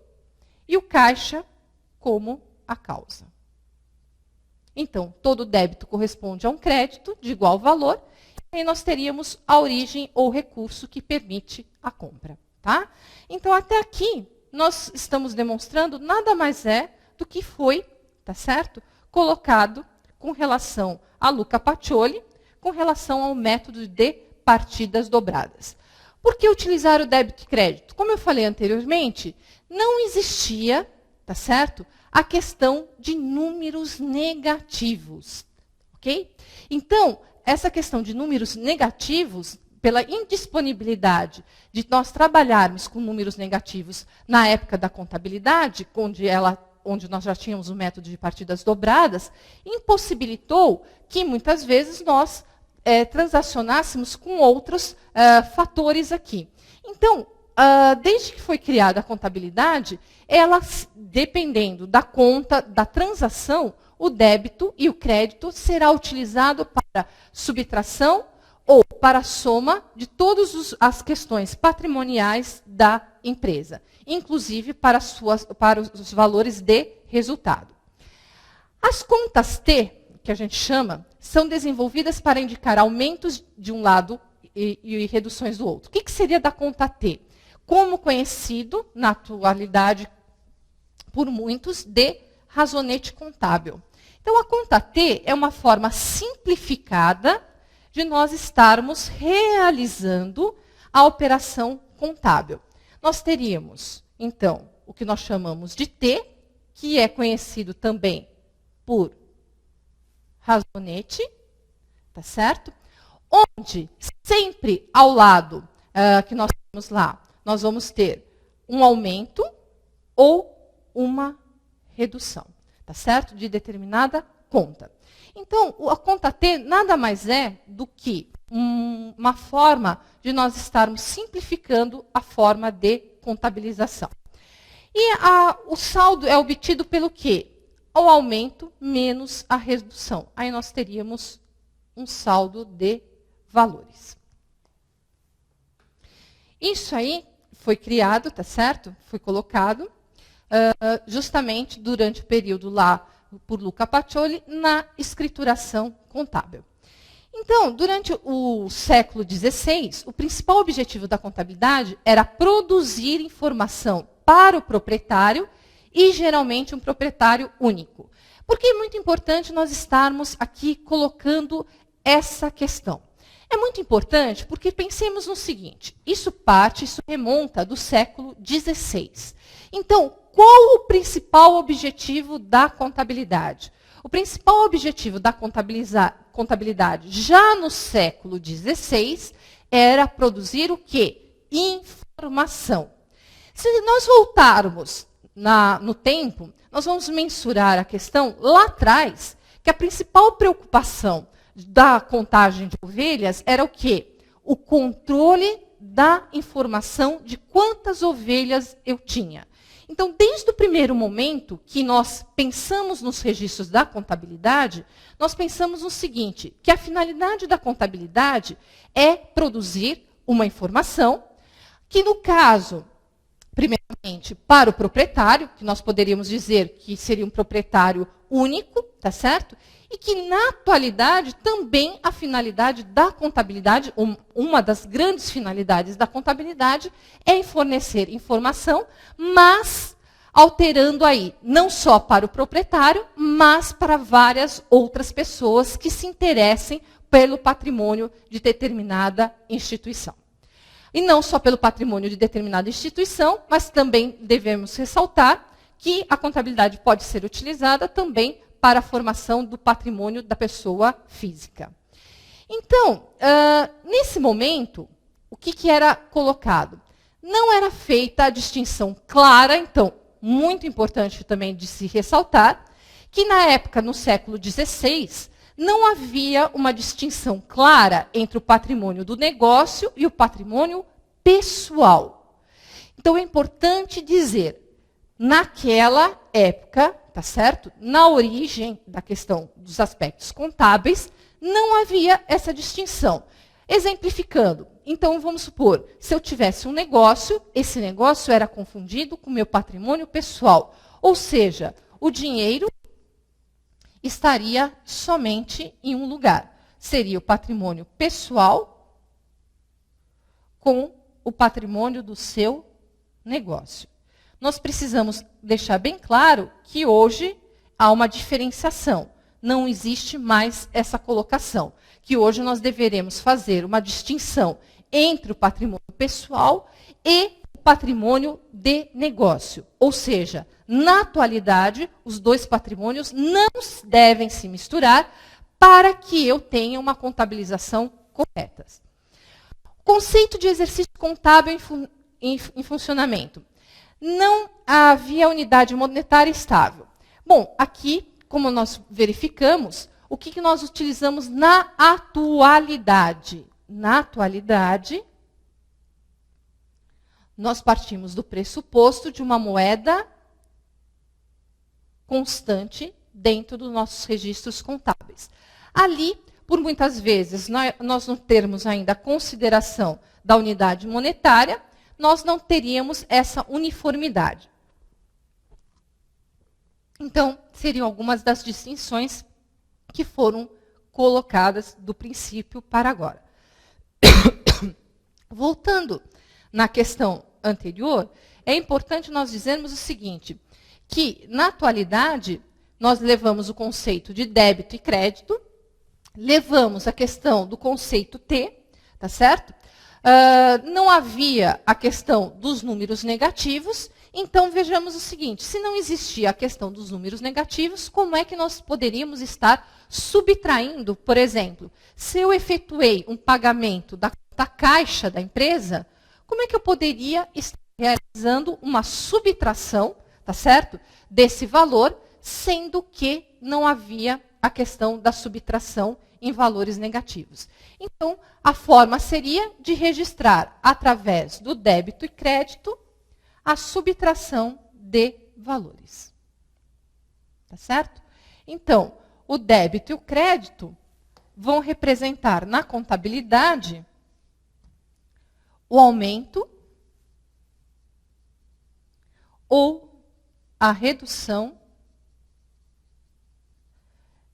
e o caixa como a causa. Então, todo débito corresponde a um crédito de igual valor, e aí nós teríamos a origem ou recurso que permite a compra. Tá? Então, até aqui, nós estamos demonstrando nada mais é do que foi, tá certo? Colocado com relação a Luca Pacioli, com relação ao método de partidas dobradas. Por que utilizar o débito e crédito? Como eu falei anteriormente, não existia, tá certo? A questão de números negativos, ok? Então, essa questão de números negativos, pela indisponibilidade de nós trabalharmos com números negativos na época da contabilidade, onde nós já tínhamos o método de partidas dobradas, impossibilitou que muitas vezes nós transacionássemos com outros fatores aqui. Então, desde que foi criada a contabilidade, ela, dependendo da conta, da transação, o débito e o crédito será utilizado para subtração ou para a soma de todas as questões patrimoniais da empresa, inclusive para os valores de resultado. As contas T, que a gente chama, são desenvolvidas para indicar aumentos de um lado e reduções do outro. O que seria da conta T? Como conhecido, na atualidade, por muitos, de razonete contábil. Então, a conta T é uma forma simplificada de nós estarmos realizando a operação contábil. Nós teríamos, então, o que nós chamamos de T, que é conhecido também por razonete, tá certo? Onde sempre ao lado que nós temos lá, nós vamos ter um aumento ou uma redução, tá certo? De determinada conta. Então, a conta T nada mais é do que uma forma de nós estarmos simplificando a forma de contabilização. E o saldo é obtido pelo quê? O aumento menos a redução. Aí nós teríamos um saldo de valores. Isso aí foi criado, tá certo? Foi colocado justamente durante o período lá por Luca Pacioli na escrituração contábil. Então, durante o século XVI, o principal objetivo da contabilidade era produzir informação para o proprietário e, geralmente, um proprietário único. Por que é muito importante nós estarmos aqui colocando essa questão? É muito importante porque pensemos no seguinte, isso remonta do século XVI. Então, qual o principal objetivo da contabilidade? O principal objetivo da contabilidade já no século XVI era produzir o quê? Informação. Se nós voltarmos no tempo, nós vamos mensurar a questão lá atrás, que a principal preocupação da contagem de ovelhas era o quê? O controle da informação de quantas ovelhas eu tinha. Então, desde o primeiro momento que nós pensamos nos registros da contabilidade, nós pensamos no seguinte, que a finalidade da contabilidade é produzir uma informação que, no caso, primeiramente, para o proprietário, que nós poderíamos dizer que seria um proprietário único, tá certo? E que, na atualidade, também a finalidade da contabilidade, uma das grandes finalidades da contabilidade, é fornecer informação, mas alterando aí, não só para o proprietário, mas para várias outras pessoas que se interessem pelo patrimônio de determinada instituição. E não só pelo patrimônio de determinada instituição, mas também devemos ressaltar que a contabilidade pode ser utilizada também para a formação do patrimônio da pessoa física. Então, nesse momento, o que era colocado? Não era feita a distinção clara, então, muito importante também de se ressaltar, que na época, no século XVI, não havia uma distinção clara entre o patrimônio do negócio e o patrimônio pessoal. Então, é importante dizer, naquela época, tá certo? Na origem da questão dos aspectos contábeis, não havia essa distinção. Exemplificando, então vamos supor, se eu tivesse um negócio, esse negócio era confundido com o meu patrimônio pessoal. Ou seja, o dinheiro estaria somente em um lugar. Seria o patrimônio pessoal com o patrimônio do seu negócio. Nós precisamos deixar bem claro que hoje há uma diferenciação. Não existe mais essa colocação. Que hoje nós deveremos fazer uma distinção entre o patrimônio pessoal e o patrimônio de negócio. Ou seja, na atualidade, os dois patrimônios não devem se misturar para que eu tenha uma contabilização correta. Conceito de exercício contábil em funcionamento. Não havia unidade monetária estável. Bom, aqui, como nós verificamos, o que nós utilizamos na atualidade? Na atualidade, nós partimos do pressuposto de uma moeda constante dentro dos nossos registros contábeis. Ali, por muitas vezes, nós não termos ainda a consideração da unidade monetária, nós não teríamos essa uniformidade. Então, seriam algumas das distinções que foram colocadas do princípio para agora. Voltando na questão anterior, é importante nós dizermos o seguinte, que, na atualidade, nós levamos o conceito de débito e crédito, levamos a questão do conceito T, tá certo? Não havia a questão dos números negativos, então vejamos o seguinte, se não existia a questão dos números negativos, como é que nós poderíamos estar subtraindo, por exemplo, se eu efetuei um pagamento da caixa da empresa, como é que eu poderia estar realizando uma subtração, tá certo, desse valor, sendo que não havia a questão da subtração em valores negativos. Então, a forma seria de registrar, através do débito e crédito, a subtração de valores. Tá certo? Então, o débito e o crédito vão representar na contabilidade o aumento ou a redução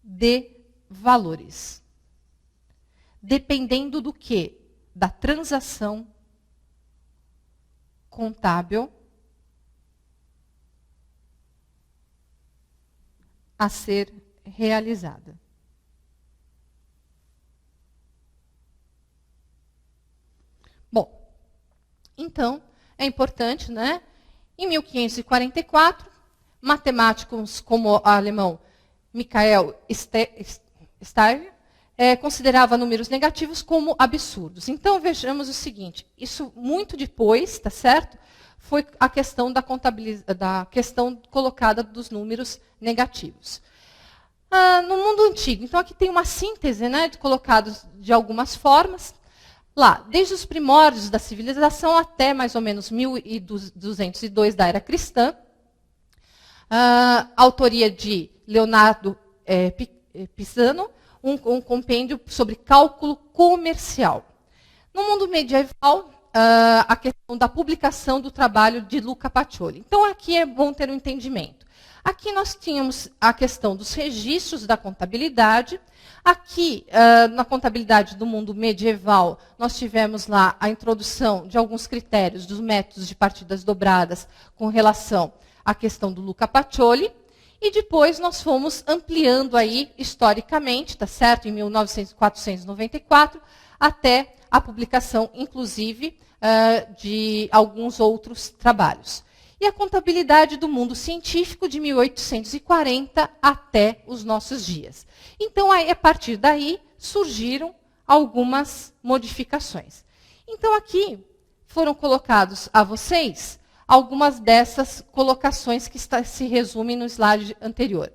de valores. Dependendo do quê? Da transação contábil a ser realizada. Bom, então, é importante, né? Em 1544, matemáticos como o alemão Michael Steyr considerava números negativos como absurdos. Então, vejamos o seguinte, isso muito depois, tá certo? Foi a questão da questão colocada dos números negativos. No mundo antigo, então aqui tem uma síntese, né, colocados de algumas formas. Lá, desde os primórdios da civilização até mais ou menos 1202 da era cristã, autoria de Leonardo Pisano, um compêndio sobre cálculo comercial. No mundo medieval, a questão da publicação do trabalho de Luca Pacioli. Então, aqui é bom ter um entendimento. Aqui nós tínhamos a questão dos registros da contabilidade. Aqui, na contabilidade do mundo medieval, nós tivemos lá a introdução de alguns critérios dos métodos de partidas dobradas com relação à questão do Luca Pacioli. E depois nós fomos ampliando aí, historicamente, tá certo? Em 1494, até a publicação, inclusive, de alguns outros trabalhos. E a contabilidade do mundo científico de 1840 até os nossos dias. Então, aí, a partir daí, surgiram algumas modificações. Então, aqui foram colocados a vocês algumas dessas colocações que se resumem no slide anterior.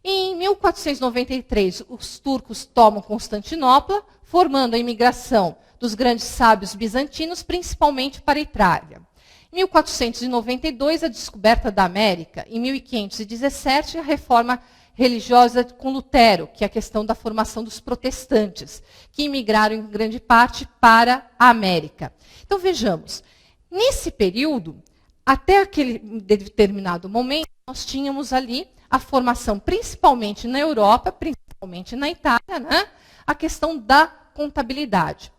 Em 1493, os turcos tomam Constantinopla, formando a imigração dos grandes sábios bizantinos, principalmente para a Itália. Em 1492, a descoberta da América. Em 1517, a reforma religiosa com Lutero, que é a questão da formação dos protestantes, que imigraram em grande parte para a América. Então, vejamos, nesse período, até aquele determinado momento, nós tínhamos ali a formação, principalmente na Europa, principalmente na Itália, né, a questão da contabilidade.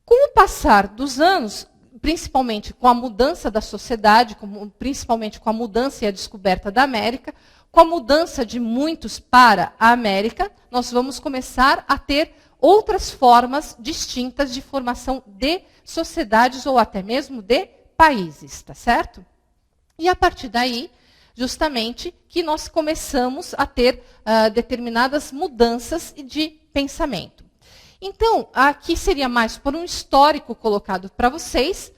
Com o passar dos anos, principalmente com a mudança da sociedade, principalmente com a mudança e a descoberta da América, com a mudança de muitos para a América, nós vamos começar a ter outras formas distintas de formação de sociedades ou até mesmo de países, tá certo? E a partir daí, justamente, que nós começamos a ter determinadas mudanças de pensamento. Então, aqui seria mais por um histórico colocado para vocês.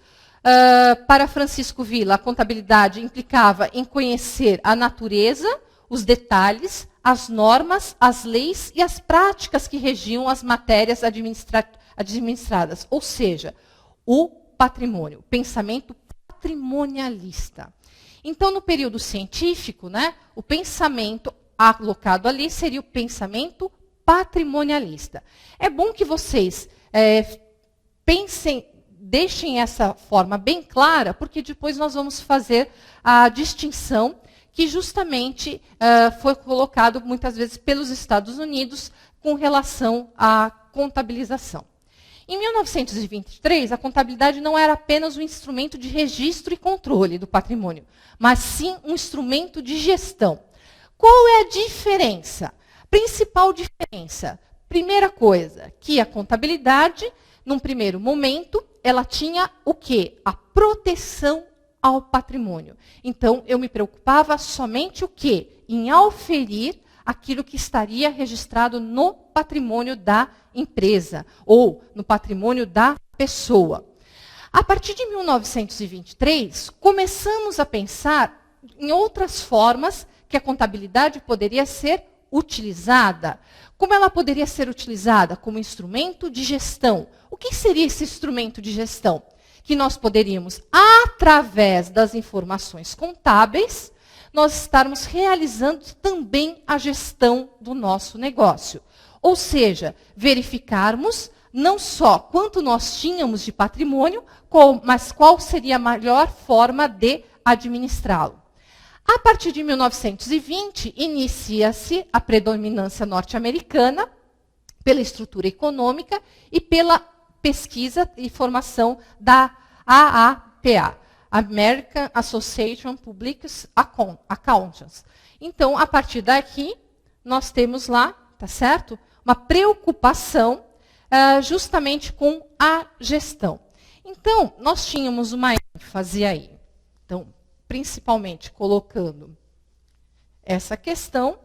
Para Francisco Villa, a contabilidade implicava em conhecer a natureza, os detalhes, as normas, as leis e as práticas que regiam as matérias administradas, ou seja, o patrimônio, o pensamento patrimonialista. Então, no período científico, né, o pensamento alocado ali seria o pensamento patrimonialista. É bom que vocês deixem essa forma bem clara, porque depois nós vamos fazer a distinção que justamente foi colocado muitas vezes pelos Estados Unidos com relação à contabilização. Em 1923, a contabilidade não era apenas um instrumento de registro e controle do patrimônio, mas sim um instrumento de gestão. Qual é a diferença? Principal diferença. Primeira coisa, que a contabilidade, num primeiro momento, ela tinha o quê? A proteção ao patrimônio. Então, eu me preocupava somente o quê? Em auferir aquilo que estaria registrado no patrimônio da empresa ou no patrimônio da pessoa. A partir de 1923, começamos a pensar em outras formas que a contabilidade poderia ser utilizada. Como ela poderia ser utilizada? Como instrumento de gestão. O que seria esse instrumento de gestão? Que nós poderíamos, através das informações contábeis, nós estarmos realizando também a gestão do nosso negócio. Ou seja, verificarmos não só quanto nós tínhamos de patrimônio, mas qual seria a melhor forma de administrá-lo. A partir de 1920, inicia-se a predominância norte-americana pela estrutura econômica e pela pesquisa e formação da AAPA, American Association of Public Accountants. Então, a partir daqui, nós temos lá, tá certo? Uma preocupação justamente com a gestão. Então, nós tínhamos uma ênfase aí. Então, principalmente colocando essa questão,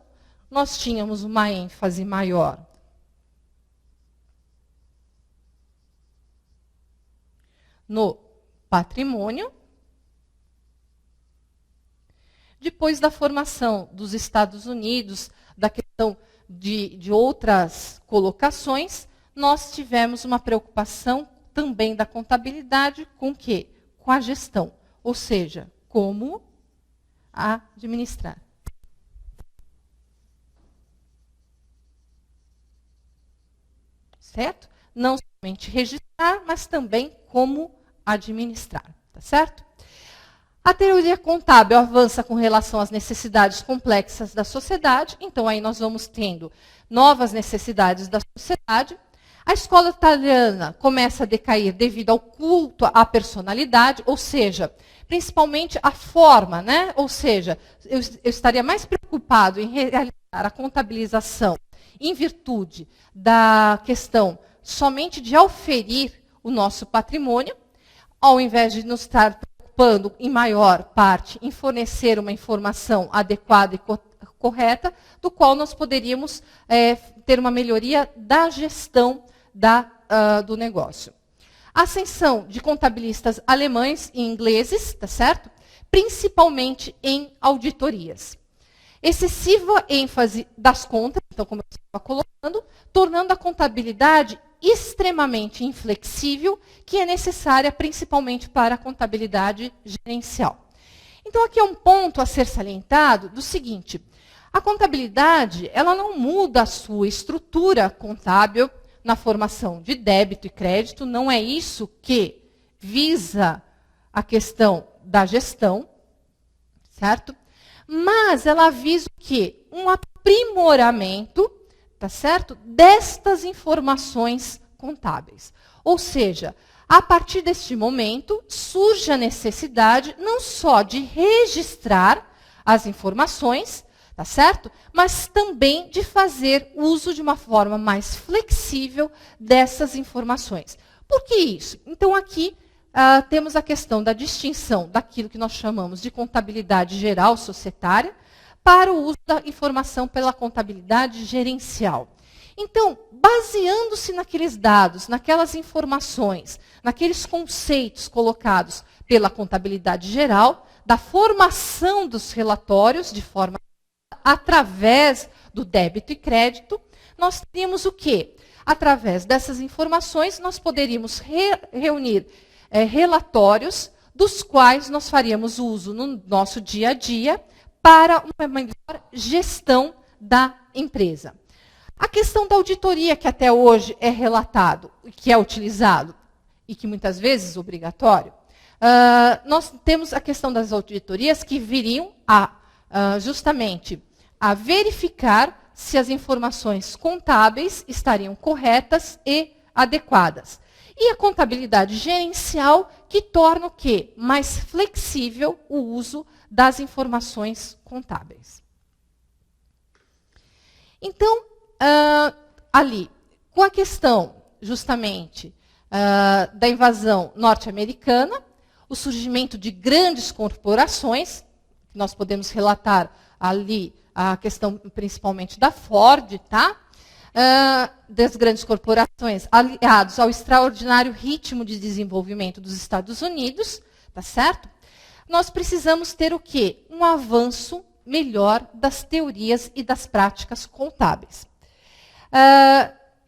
nós tínhamos uma ênfase maior no patrimônio. Depois da formação dos Estados Unidos, da questão de outras colocações, nós tivemos uma preocupação também da contabilidade com o quê? Com a gestão, ou seja, como administrar. Certo? Não somente registrar, mas também como administrar, tá certo? A teoria contábil avança com relação às necessidades complexas da sociedade, então aí nós vamos tendo novas necessidades da sociedade. A escola italiana começa a decair devido ao culto à personalidade, ou seja, principalmente a forma, né? Ou seja, eu estaria mais preocupado em realizar a contabilização em virtude da questão somente de auferir o nosso patrimônio, ao invés de nos estar preocupando em maior parte em fornecer uma informação adequada e correta, do qual nós poderíamos ter uma melhoria da gestão do negócio. A ascensão de contabilistas alemães e ingleses, tá certo? Principalmente em auditorias. Excessiva ênfase das contas, então, como eu estava colocando, tornando a contabilidade extremamente inflexível, que é necessária principalmente para a contabilidade gerencial. Então, aqui é um ponto a ser salientado do seguinte: a contabilidade, ela não muda a sua estrutura contábil na formação de débito e crédito, não é isso que visa a questão da gestão, certo? Mas ela visa o quê? Um aprimoramento, tá certo? Destas informações contábeis. Ou seja, a partir deste momento, surge a necessidade não só de registrar as informações, tá certo? Mas também de fazer uso de uma forma mais flexível dessas informações. Por que isso? Então, aqui temos a questão da distinção daquilo que nós chamamos de contabilidade geral societária para o uso da informação pela contabilidade gerencial. Então, baseando-se naqueles dados, naquelas informações, naqueles conceitos colocados pela contabilidade geral, da formação dos relatórios de forma através do débito e crédito, nós teríamos o quê? Através dessas informações, nós poderíamos reunir relatórios dos quais nós faríamos uso no nosso dia a dia para uma melhor gestão da empresa. A questão da auditoria, que até hoje é relatado, que é utilizado, e que muitas vezes é obrigatório, nós temos a questão das auditorias que viriam justamente a verificar se as informações contábeis estariam corretas e adequadas. E a contabilidade gerencial, que torna o quê? Mais flexível o uso das informações contábeis. Então, ali, com a questão, justamente, da invasão norte-americana, o surgimento de grandes corporações, nós podemos relatar ali a questão principalmente da Ford, tá? Das grandes corporações, aliados ao extraordinário ritmo de desenvolvimento dos Estados Unidos, tá certo? Nós precisamos ter o quê? Um avanço melhor das teorias e das práticas contábeis.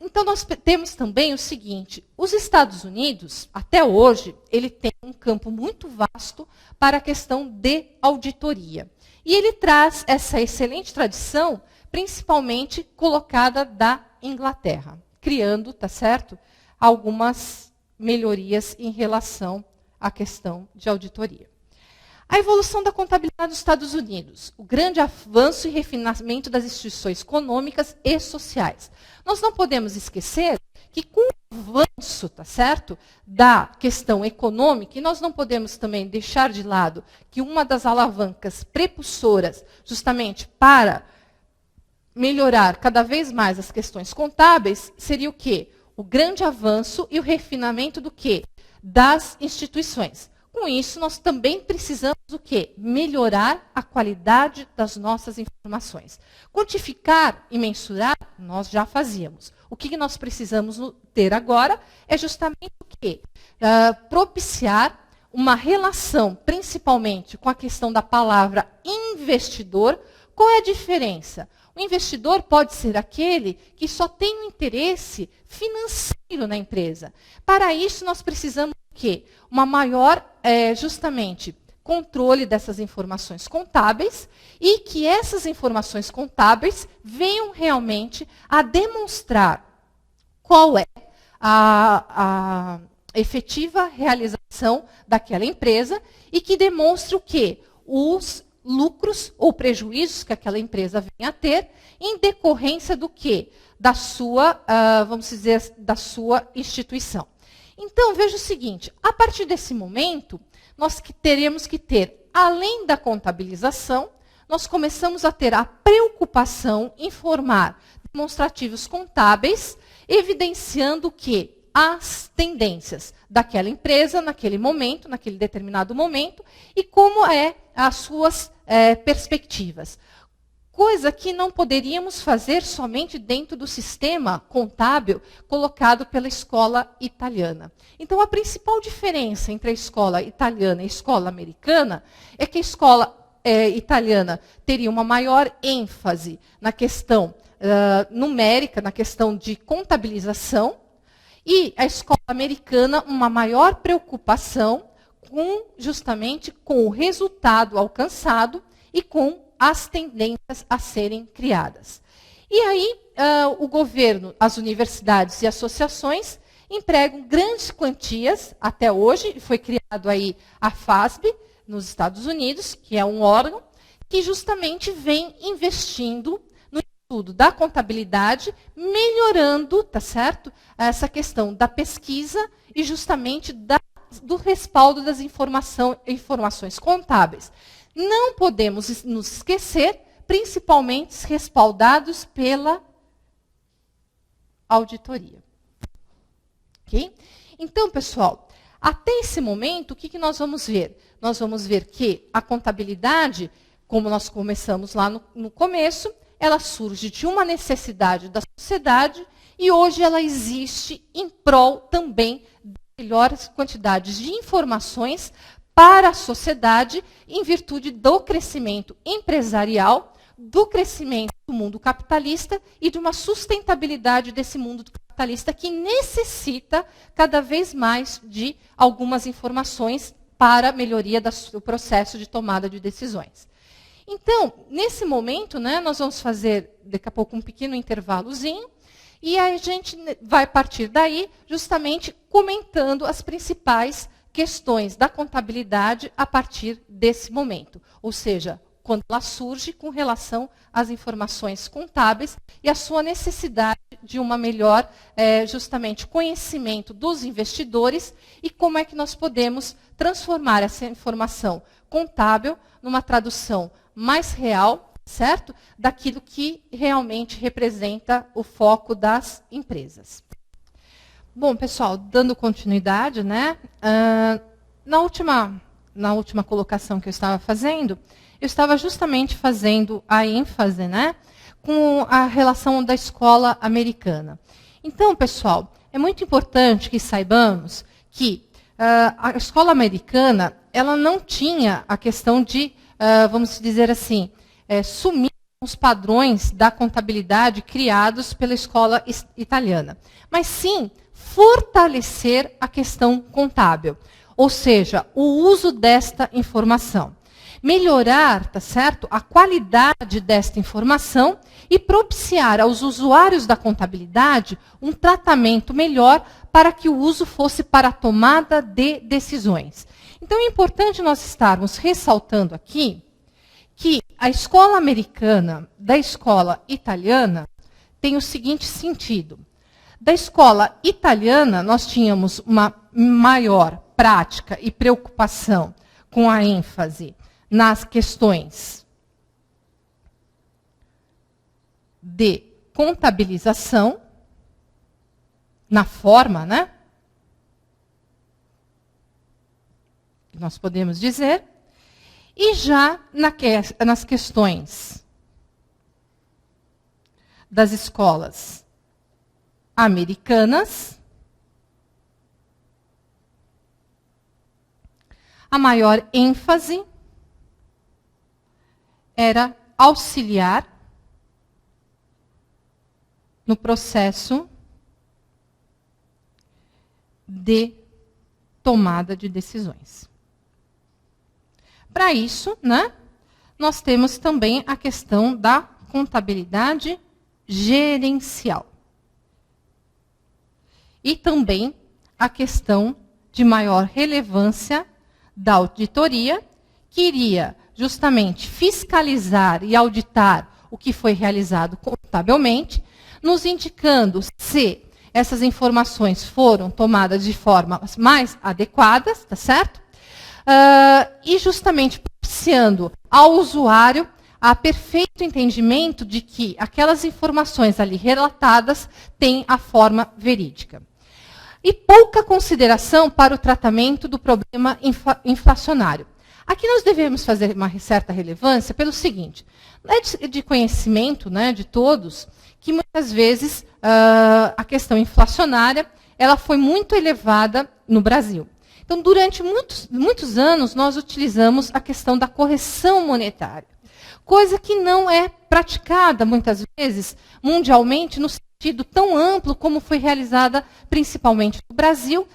Então, nós temos também o seguinte, os Estados Unidos, até hoje, ele tem um campo muito vasto para a questão de auditoria. E ele traz essa excelente tradição, principalmente colocada da Inglaterra, criando, tá certo, algumas melhorias em relação à questão de auditoria. A evolução da contabilidade dos Estados Unidos, o grande avanço e refinamento das instituições econômicas e sociais. Nós não podemos esquecer que com o avanço, tá certo, da questão econômica, e nós não podemos também deixar de lado que uma das alavancas prepulsoras, justamente para melhorar cada vez mais as questões contábeis, seria o quê? O grande avanço e o refinamento do quê? Das instituições. Com isso, nós também precisamos o quê? Melhorar a qualidade das nossas informações. Quantificar e mensurar, nós já fazíamos. O que nós precisamos ter agora é justamente o quê? Propiciar uma relação, principalmente com a questão da palavra investidor. Qual é a diferença? O investidor pode ser aquele que só tem um interesse financeiro na empresa. Para isso, nós precisamos o quê? Uma maior, justamente, controle dessas informações contábeis e que essas informações contábeis venham realmente a demonstrar qual é a efetiva realização daquela empresa e que demonstre o quê? Os lucros ou prejuízos que aquela empresa venha a ter em decorrência do quê? Da sua, vamos dizer, da sua instituição. Então, veja o seguinte, a partir desse momento, nós teremos que ter, além da contabilização, nós começamos a ter a preocupação em formar demonstrativos contábeis, evidenciando o quê? As tendências daquela empresa naquele momento, naquele determinado momento, e como é as suas perspectivas. Coisa que não poderíamos fazer somente dentro do sistema contábil colocado pela escola italiana. Então, a principal diferença entre a escola italiana e a escola americana é que a escola italiana teria uma maior ênfase na questão numérica, na questão de contabilização, e a escola americana uma maior preocupação justamente com o resultado alcançado e com as tendências a serem criadas. E aí, o governo, as universidades e associações empregam grandes quantias, até hoje, foi criado aí a FASB, nos Estados Unidos, que é um órgão, que justamente vem investindo no estudo da contabilidade, melhorando, tá certo, essa questão da pesquisa e justamente do respaldo das informações contábeis. Não podemos nos esquecer, principalmente respaldados pela auditoria. Ok? Então, pessoal, até esse momento, o que nós vamos ver? Nós vamos ver que a contabilidade, como nós começamos lá no começo, ela surge de uma necessidade da sociedade e hoje ela existe em prol também de melhores quantidades de informações para a sociedade em virtude do crescimento empresarial, do crescimento do mundo capitalista e de uma sustentabilidade desse mundo capitalista que necessita cada vez mais de algumas informações para a melhoria do processo de tomada de decisões. Então, nesse momento, né, nós vamos fazer, daqui a pouco, um pequeno intervalozinho, e a gente vai partir daí, justamente comentando as principais questões da contabilidade a partir desse momento. Ou seja, quando ela surge com relação às informações contábeis e a sua necessidade de uma melhor, justamente, conhecimento dos investidores e como é que nós podemos transformar essa informação contábil numa tradução mais real, certo? Daquilo que realmente representa o foco das empresas. Bom, pessoal, dando continuidade, né? Na última colocação que eu estava fazendo, eu estava justamente fazendo a ênfase, né, com a relação da escola americana. Então, pessoal, é muito importante que saibamos que a escola americana ela não tinha a questão de, vamos dizer assim, sumir os padrões da contabilidade criados pela escola italiana, mas sim fortalecer a questão contábil, ou seja, o uso desta informação. Melhorar, tá certo, a qualidade desta informação e propiciar aos usuários da contabilidade um tratamento melhor para que o uso fosse para a tomada de decisões. Então, é importante nós estarmos ressaltando aqui que a escola americana da escola italiana tem o seguinte sentido. Da escola italiana, nós tínhamos uma maior prática e preocupação com a ênfase nas questões de contabilização, na forma, né? Nós podemos dizer, e já nas questões das escolas americanas, a maior ênfase era auxiliar no processo de tomada de decisões. Para isso, né, nós temos também a questão da contabilidade gerencial. E também a questão de maior relevância da auditoria, que iria justamente fiscalizar e auditar o que foi realizado contabilmente, nos indicando se essas informações foram tomadas de formas mais adequadas, tá certo? E justamente propiciando ao usuário a perfeito entendimento de que aquelas informações ali relatadas têm a forma verídica. E pouca consideração para o tratamento do problema inflacionário. Aqui nós devemos fazer uma certa relevância pelo seguinte, é de conhecimento, né, de todos, que muitas vezes a questão inflacionária ela foi muito elevada no Brasil. Então, durante muitos anos, nós utilizamos a questão da correção monetária, coisa que não é praticada, muitas vezes, mundialmente, no sentido tão amplo como foi realizada principalmente no Brasil,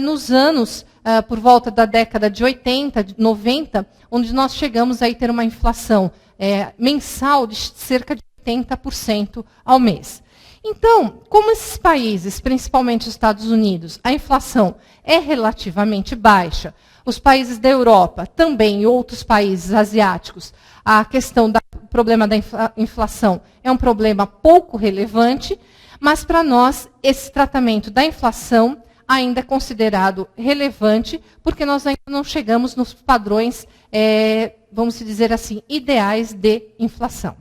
nos anos, por volta da década de 80, de 90, onde nós chegamos a ter uma inflação mensal de cerca de 80% ao mês. Então, como esses países, principalmente os Estados Unidos, a inflação é relativamente baixa, os países da Europa também e outros países asiáticos, a questão do problema da inflação é um problema pouco relevante, mas para nós esse tratamento da inflação ainda é considerado relevante, porque nós ainda não chegamos nos padrões, vamos dizer assim, ideais de inflação.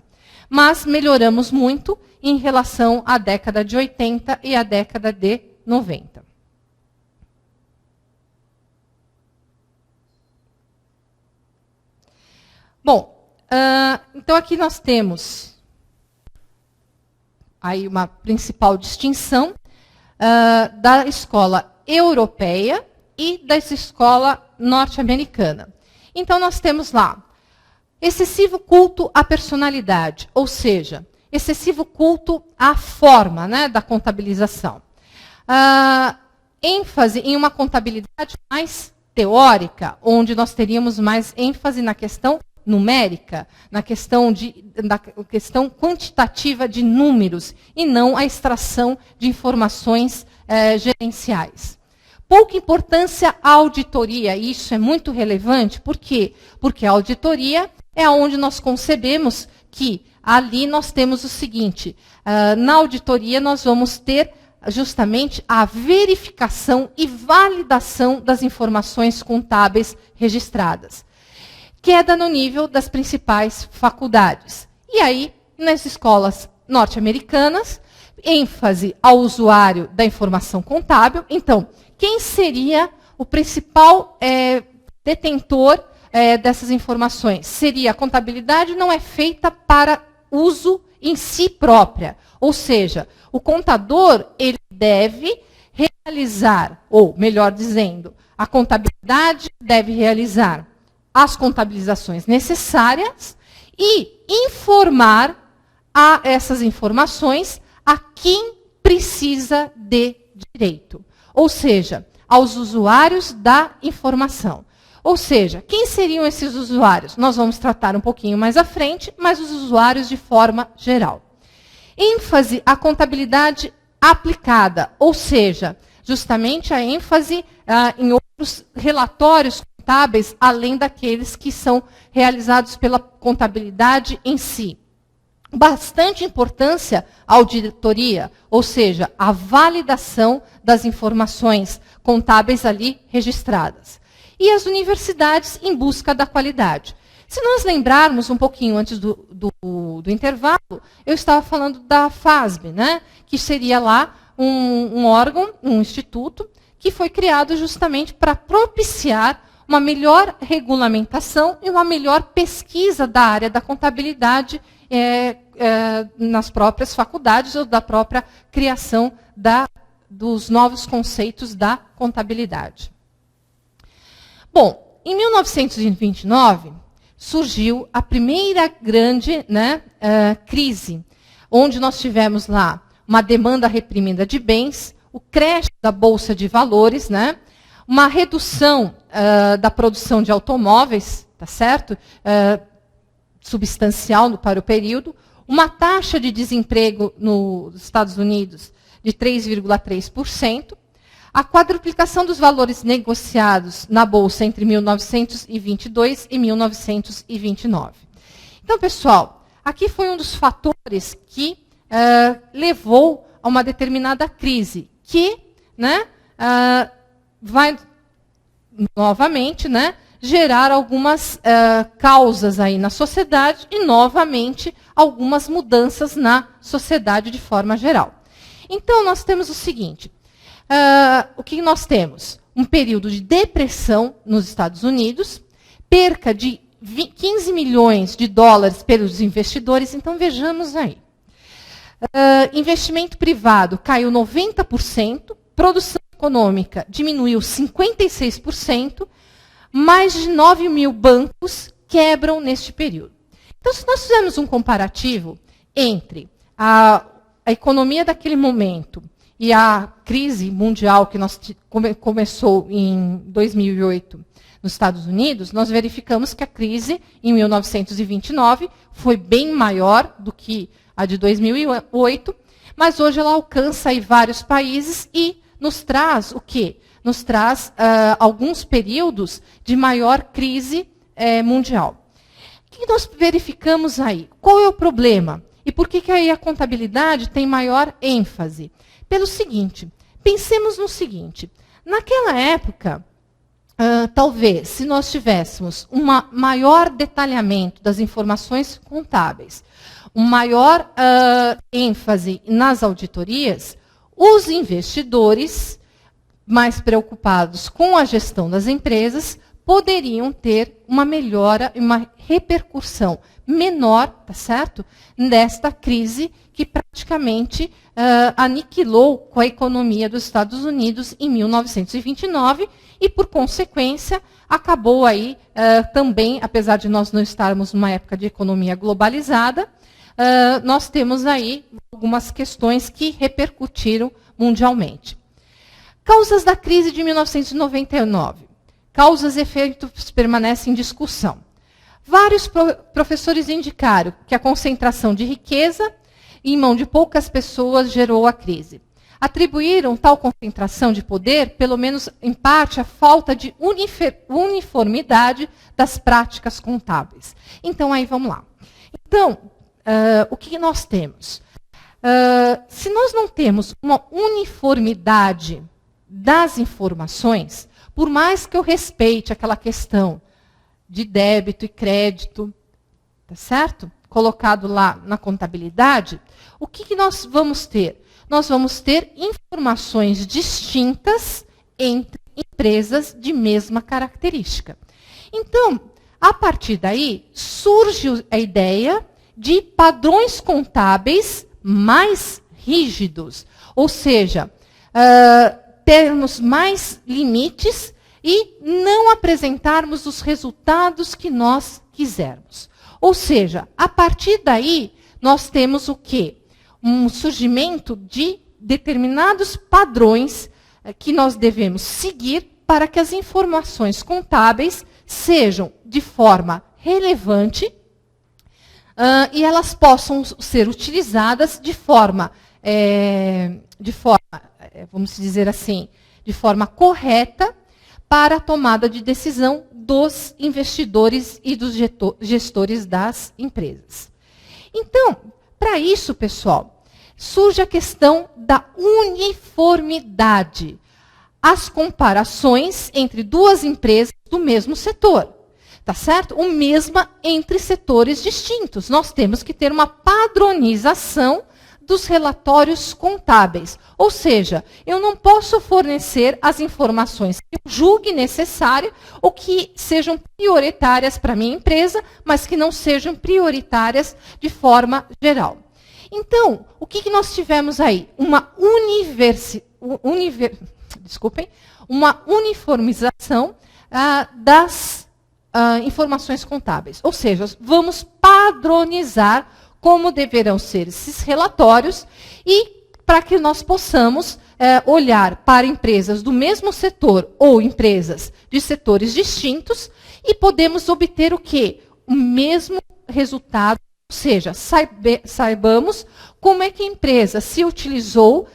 Mas melhoramos muito em relação à década de 80 e à década de 90. Bom, então aqui nós temos aí uma principal distinção da escola europeia e da escola norte-americana. Então nós temos lá excessivo culto à personalidade, ou seja, excessivo culto à forma, né, da contabilização. Ênfase em uma contabilidade mais teórica, onde nós teríamos mais ênfase na questão numérica, na questão quantitativa de números, e não a extração de informações gerenciais. Pouca importância à auditoria, e isso é muito relevante, por quê? Porque a auditoria é onde nós concebemos que ali nós temos o seguinte, na auditoria nós vamos ter justamente a verificação e validação das informações contábeis registradas. Queda no nível das principais faculdades. E aí, nas escolas norte-americanas, ênfase ao usuário da informação contábil. Então, quem seria o principal detentor dessas informações? Seria a contabilidade, não é feita para uso em si própria. Ou seja, o contador ele deve realizar, ou melhor dizendo, a contabilidade deve realizar as contabilizações necessárias e informar essas informações a quem precisa de direito. Ou seja, aos usuários da informação. Ou seja, quem seriam esses usuários? Nós vamos tratar um pouquinho mais à frente, mas os usuários de forma geral. ênfase à contabilidade aplicada, ou seja, justamente a ênfase em outros relatórios contábeis, além daqueles que são realizados pela contabilidade em si. Bastante importância à auditoria, ou seja, a validação das informações contábeis ali registradas. E as universidades em busca da qualidade. Se nós lembrarmos um pouquinho antes do intervalo, eu estava falando da FASB, né? Que seria lá um órgão, um instituto, que foi criado justamente para propiciar uma melhor regulamentação e uma melhor pesquisa da área da contabilidade nas próprias faculdades ou da própria criação dos novos conceitos da contabilidade. Bom, em 1929, surgiu a primeira grande crise, onde nós tivemos lá uma demanda reprimida de bens, o crash da Bolsa de Valores, uma redução da produção de automóveis, tá certo? Substancial para o período, uma taxa de desemprego nos Estados Unidos de 3,3%, a quadruplicação dos valores negociados na Bolsa entre 1922 e 1929. Então, pessoal, aqui foi um dos fatores que levou a uma determinada crise, que vai novamente gerar algumas causas aí na sociedade e, novamente, algumas mudanças na sociedade de forma geral. Então, nós temos o seguinte, o que nós temos? Um período de depressão nos Estados Unidos, perca de 15 milhões de dólares pelos investidores, então vejamos aí. Investimento privado caiu 90%, produção econômica diminuiu 56%, mais de 9 mil bancos quebram neste período. Então, se nós fizermos um comparativo entre a economia daquele momento e a crise mundial que começou em 2008 nos Estados Unidos, nós verificamos que a crise em 1929 foi bem maior do que a de 2008, mas hoje ela alcança aí vários países e nos traz o quê? Nos traz alguns períodos de maior crise mundial. O que nós verificamos aí? Qual é o problema? E por que aí a contabilidade tem maior ênfase? Pelo seguinte, Pensemos no seguinte, naquela época, talvez, se nós tivéssemos um maior detalhamento das informações contábeis, um maior ênfase nas auditorias, os investidores, mais preocupados com a gestão das empresas, poderiam ter uma melhora, uma repercussão menor, tá certo? Desta crise que praticamente aniquilou com a economia dos Estados Unidos em 1929 e, por consequência, acabou aí também, apesar de nós não estarmos numa época de economia globalizada, nós temos aí algumas questões que repercutiram mundialmente. Causas da crise de 1999. Causas e efeitos permanecem em discussão. Vários professores indicaram que a concentração de riqueza em mão de poucas pessoas gerou a crise. Atribuíram tal concentração de poder, pelo menos em parte, à falta de uniformidade das práticas contábeis. Então, aí vamos lá. Então, o que nós temos? Se nós não temos uma uniformidade das informações, por mais que eu respeite aquela questão de débito e crédito, tá certo? Colocado lá na contabilidade, o que nós vamos ter? Nós vamos ter informações distintas entre empresas de mesma característica. Então, a partir daí, surge a ideia de padrões contábeis mais rígidos, ou seja, termos mais limites e não apresentarmos os resultados que nós quisermos. Ou seja, a partir daí, nós temos o quê? Um surgimento de determinados padrões que nós devemos seguir para que as informações contábeis sejam de forma relevante e elas possam ser utilizadas de forma, vamos dizer assim, de forma correta para a tomada de decisão dos investidores e dos gestores das empresas. Então, para isso, pessoal, surge a questão da uniformidade. As comparações entre duas empresas do mesmo setor. Tá certo? O mesmo entre setores distintos. Nós temos que ter uma padronização dos relatórios contábeis. Ou seja, eu não posso fornecer as informações que eu julgue necessário ou que sejam prioritárias para a minha empresa, mas que não sejam prioritárias de forma geral. Então, o que nós tivemos aí? Uma uniformização das informações contábeis. Ou seja, vamos padronizar como deverão ser esses relatórios e para que nós possamos olhar para empresas do mesmo setor ou empresas de setores distintos e podemos obter o quê? O mesmo resultado, ou seja, saibamos como é que a empresa se utilizou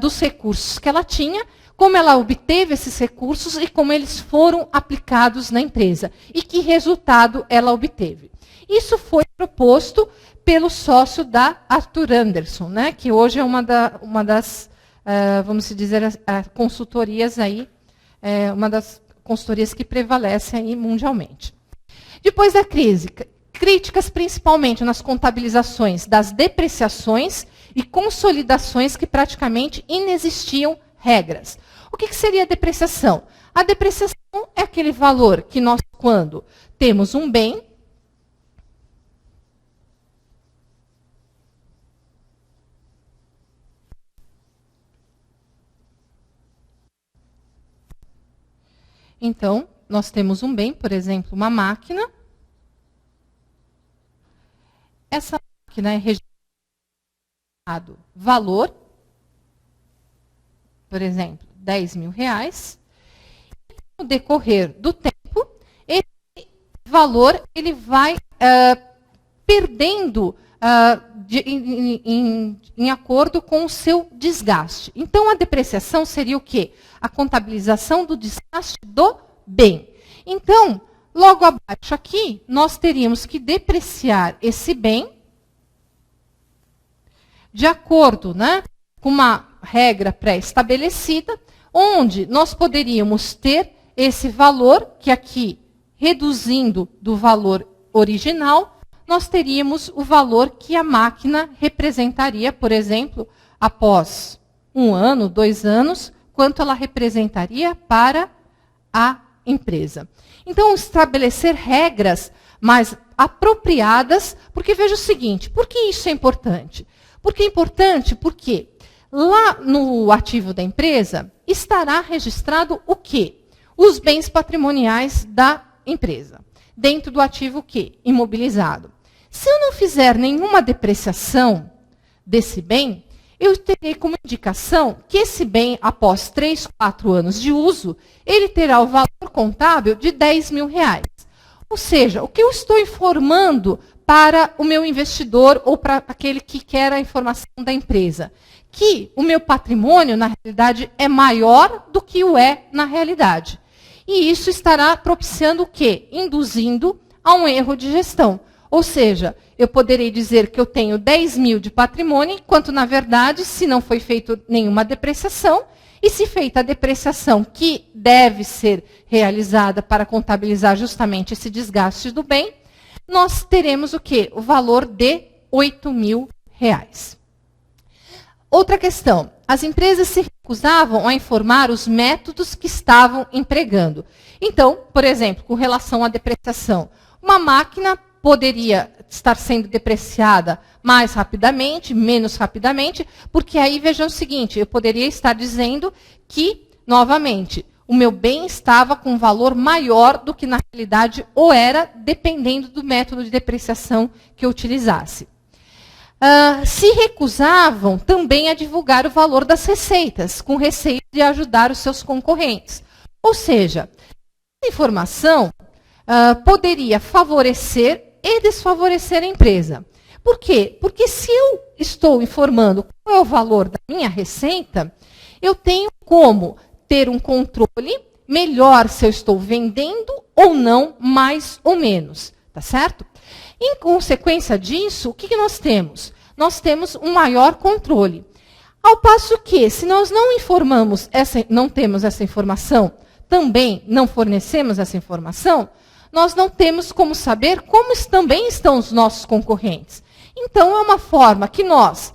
dos recursos que ela tinha, como ela obteve esses recursos e como eles foram aplicados na empresa e que resultado ela obteve. Isso foi proposto pelo sócio da Arthur Andersen, né, que hoje é uma das, vamos dizer, consultorias aí, uma das consultorias que prevalece aí mundialmente. Depois da crise, críticas principalmente nas contabilizações das depreciações e consolidações que praticamente inexistiam regras. O que seria a depreciação? A depreciação é aquele valor que nós, quando temos um bem, então, nós temos um bem, por exemplo, uma máquina. Essa máquina é registrado valor, por exemplo, R$10.000. No decorrer do tempo, esse valor ele vai perdendo em acordo com o seu desgaste. Então, a depreciação seria o quê? A contabilização do desgaste do bem. Então, logo abaixo aqui, nós teríamos que depreciar esse bem de acordo, né, com uma regra pré-estabelecida, onde nós poderíamos ter esse valor, que aqui, reduzindo do valor original, nós teríamos o valor que a máquina representaria, por exemplo, após 1 ano, 2 anos, quanto ela representaria para a empresa. Então, estabelecer regras mais apropriadas, porque veja o seguinte, por que isso é importante? Porque é importante porque lá no ativo da empresa estará registrado o quê? Os bens patrimoniais da empresa. Dentro do ativo o quê? Imobilizado. Se eu não fizer nenhuma depreciação desse bem, eu terei como indicação que esse bem, após 3, 4 anos de uso, ele terá o valor contábil de R$10.000. Ou seja, o que eu estou informando para o meu investidor ou para aquele que quer a informação da empresa? Que o meu patrimônio, na realidade, é maior do que o é na realidade. E isso estará propiciando o quê? Induzindo a um erro de gestão. Ou seja, eu poderei dizer que eu tenho 10 mil de patrimônio, enquanto, na verdade, se não foi feita nenhuma depreciação, e se feita a depreciação que deve ser realizada para contabilizar justamente esse desgaste do bem, nós teremos o quê? O valor de R$8.000. Outra questão. As empresas se recusavam a informar os métodos que estavam empregando. Então, por exemplo, com relação à depreciação, uma máquina poderia estar sendo depreciada mais rapidamente, menos rapidamente, porque aí vejam o seguinte, eu poderia estar dizendo que, novamente, o meu bem estava com um valor maior do que na realidade ou era, dependendo do método de depreciação que eu utilizasse. Se recusavam também a divulgar o valor das receitas, com receio de ajudar os seus concorrentes. Ou seja, a informação poderia favorecer e desfavorecer a empresa. Por quê? Porque se eu estou informando qual é o valor da minha receita, eu tenho como ter um controle melhor se eu estou vendendo ou não, mais ou menos. Tá certo? Em consequência disso, o que nós temos? Nós temos um maior controle. Ao passo que, se nós não informamos, não temos essa informação, também não fornecemos essa informação, nós não temos como saber como também estão os nossos concorrentes. Então, é uma forma que nós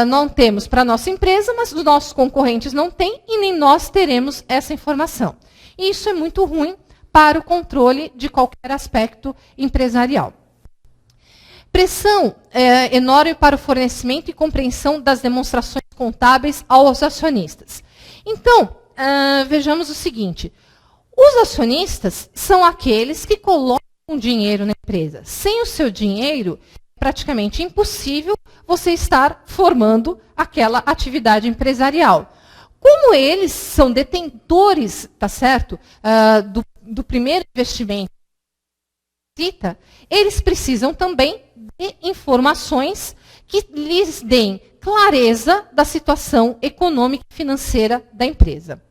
não temos para a nossa empresa, mas os nossos concorrentes não têm e nem nós teremos essa informação. E isso é muito ruim para o controle de qualquer aspecto empresarial. Pressão enorme para o fornecimento e compreensão das demonstrações contábeis aos acionistas. Então, vejamos o seguinte. Os acionistas são aqueles que colocam dinheiro na empresa. Sem o seu dinheiro, é praticamente impossível você estar formando aquela atividade empresarial. Como eles são detentores, tá certo, do primeiro investimento, eles precisam também de informações que lhes deem clareza da situação econômica e financeira da empresa.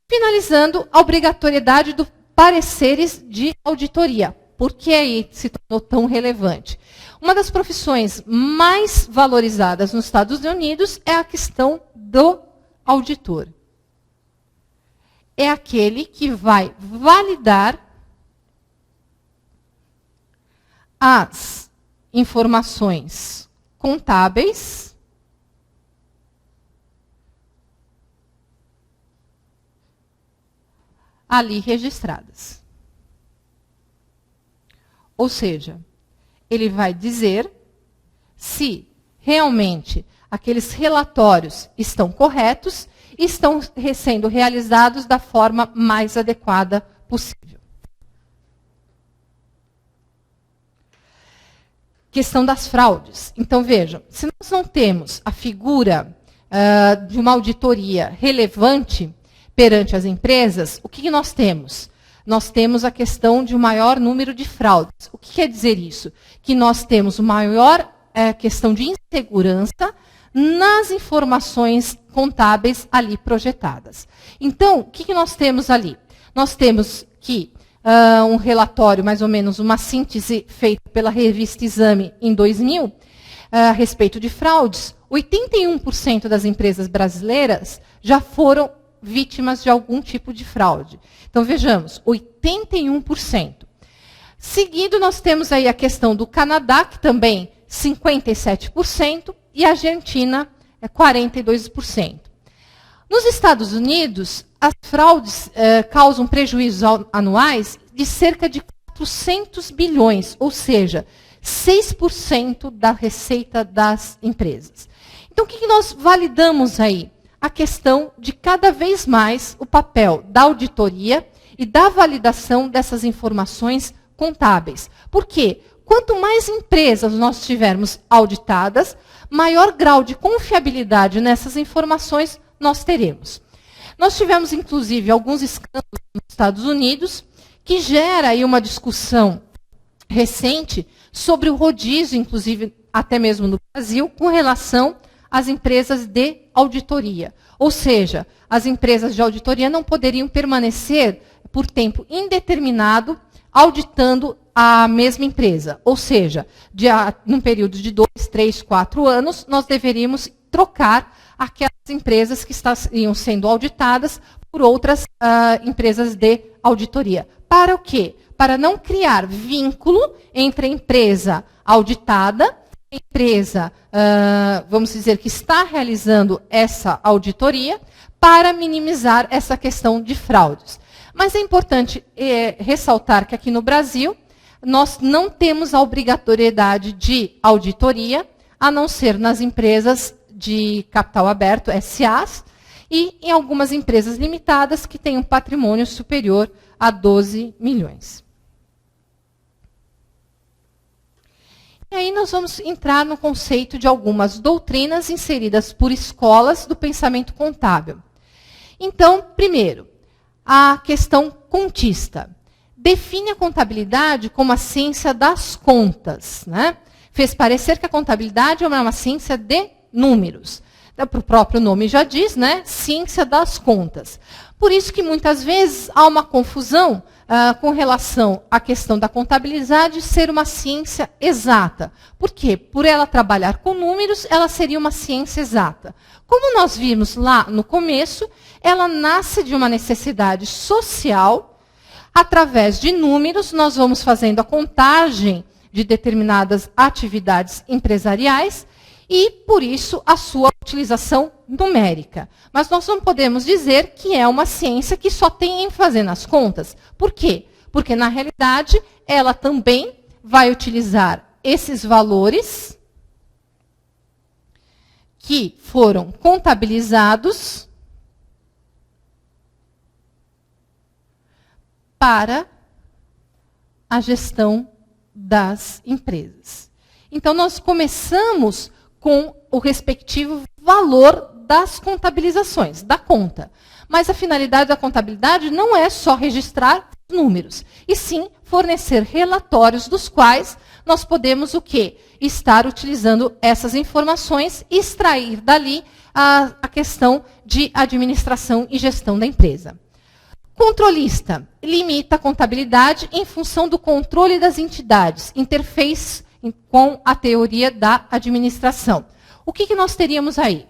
Finalizando, a obrigatoriedade dos pareceres de auditoria. Por que aí se tornou tão relevante? Uma das profissões mais valorizadas nos Estados Unidos é a questão do auditor. É aquele que vai validar as informações contábeis ali registradas. Ou seja, ele vai dizer se realmente aqueles relatórios estão corretos e estão sendo realizados da forma mais adequada possível. Questão das fraudes. Então, vejam, se nós não temos a figura de uma auditoria relevante perante as empresas, o que nós temos? Nós temos a questão de um maior número de fraudes. O que quer dizer isso? Que nós temos uma maior questão de insegurança nas informações contábeis ali projetadas. Então, o que nós temos ali? Nós temos que um relatório, mais ou menos uma síntese feita pela revista Exame em 2000, a respeito de fraudes, 81% das empresas brasileiras já foram vítimas de algum tipo de fraude. Então, vejamos, 81%. Seguido, nós temos aí a questão do Canadá, que também 57%, e a Argentina, 42%. Nos Estados Unidos, as fraudes causam prejuízos anuais de cerca de 400 bilhões, ou seja, 6% da receita das empresas. Então, o que nós validamos aí? A questão de cada vez mais o papel da auditoria e da validação dessas informações contábeis. Por quê? Quanto mais empresas nós tivermos auditadas, maior grau de confiabilidade nessas informações nós teremos. Nós tivemos, inclusive, alguns escândalos nos Estados Unidos, que gera aí uma discussão recente sobre o rodízio, inclusive até mesmo no Brasil, com relação às empresas de auditoria. Ou seja, as empresas de auditoria não poderiam permanecer por tempo indeterminado auditando a mesma empresa. Ou seja, num período de 2, 3, 4 anos, nós deveríamos trocar aquelas empresas que estariam sendo auditadas por outras empresas de auditoria. Para o quê? Para não criar vínculo entre a empresa auditada e a empresa, vamos dizer, que está realizando essa auditoria, para minimizar essa questão de fraudes. Mas é importante ressaltar que aqui no Brasil, nós não temos a obrigatoriedade de auditoria, a não ser nas empresas de capital aberto, SAs, e em algumas empresas limitadas que têm um patrimônio superior a 12 milhões. E aí nós vamos entrar no conceito de algumas doutrinas inseridas por escolas do pensamento contábil. Então, primeiro, a questão contista. Define a contabilidade como a ciência das contas, né? Fez parecer que a contabilidade é uma ciência de números. O próprio nome já diz, né? Ciência das contas. Por isso que muitas vezes há uma confusão com relação à questão da contabilidade ser uma ciência exata. Por quê? Por ela trabalhar com números, ela seria uma ciência exata. Como nós vimos lá no começo, ela nasce de uma necessidade social. Através de números, nós vamos fazendo a contagem de determinadas atividades empresariais e, por isso, a sua utilização numérica. Mas nós não podemos dizer que é uma ciência que só tem ênfase nas contas. Por quê? Porque, na realidade, ela também vai utilizar esses valores que foram contabilizados para a gestão das empresas. Então, nós começamos com o respectivo valor das contabilizações, da conta. Mas a finalidade da contabilidade não é só registrar números, e sim fornecer relatórios dos quais nós podemos o quê? Estar utilizando essas informações e extrair dali a questão de administração e gestão da empresa. Controlista limita a contabilidade em função do controle das entidades, interfez com a teoria da administração. O que nós teríamos aí?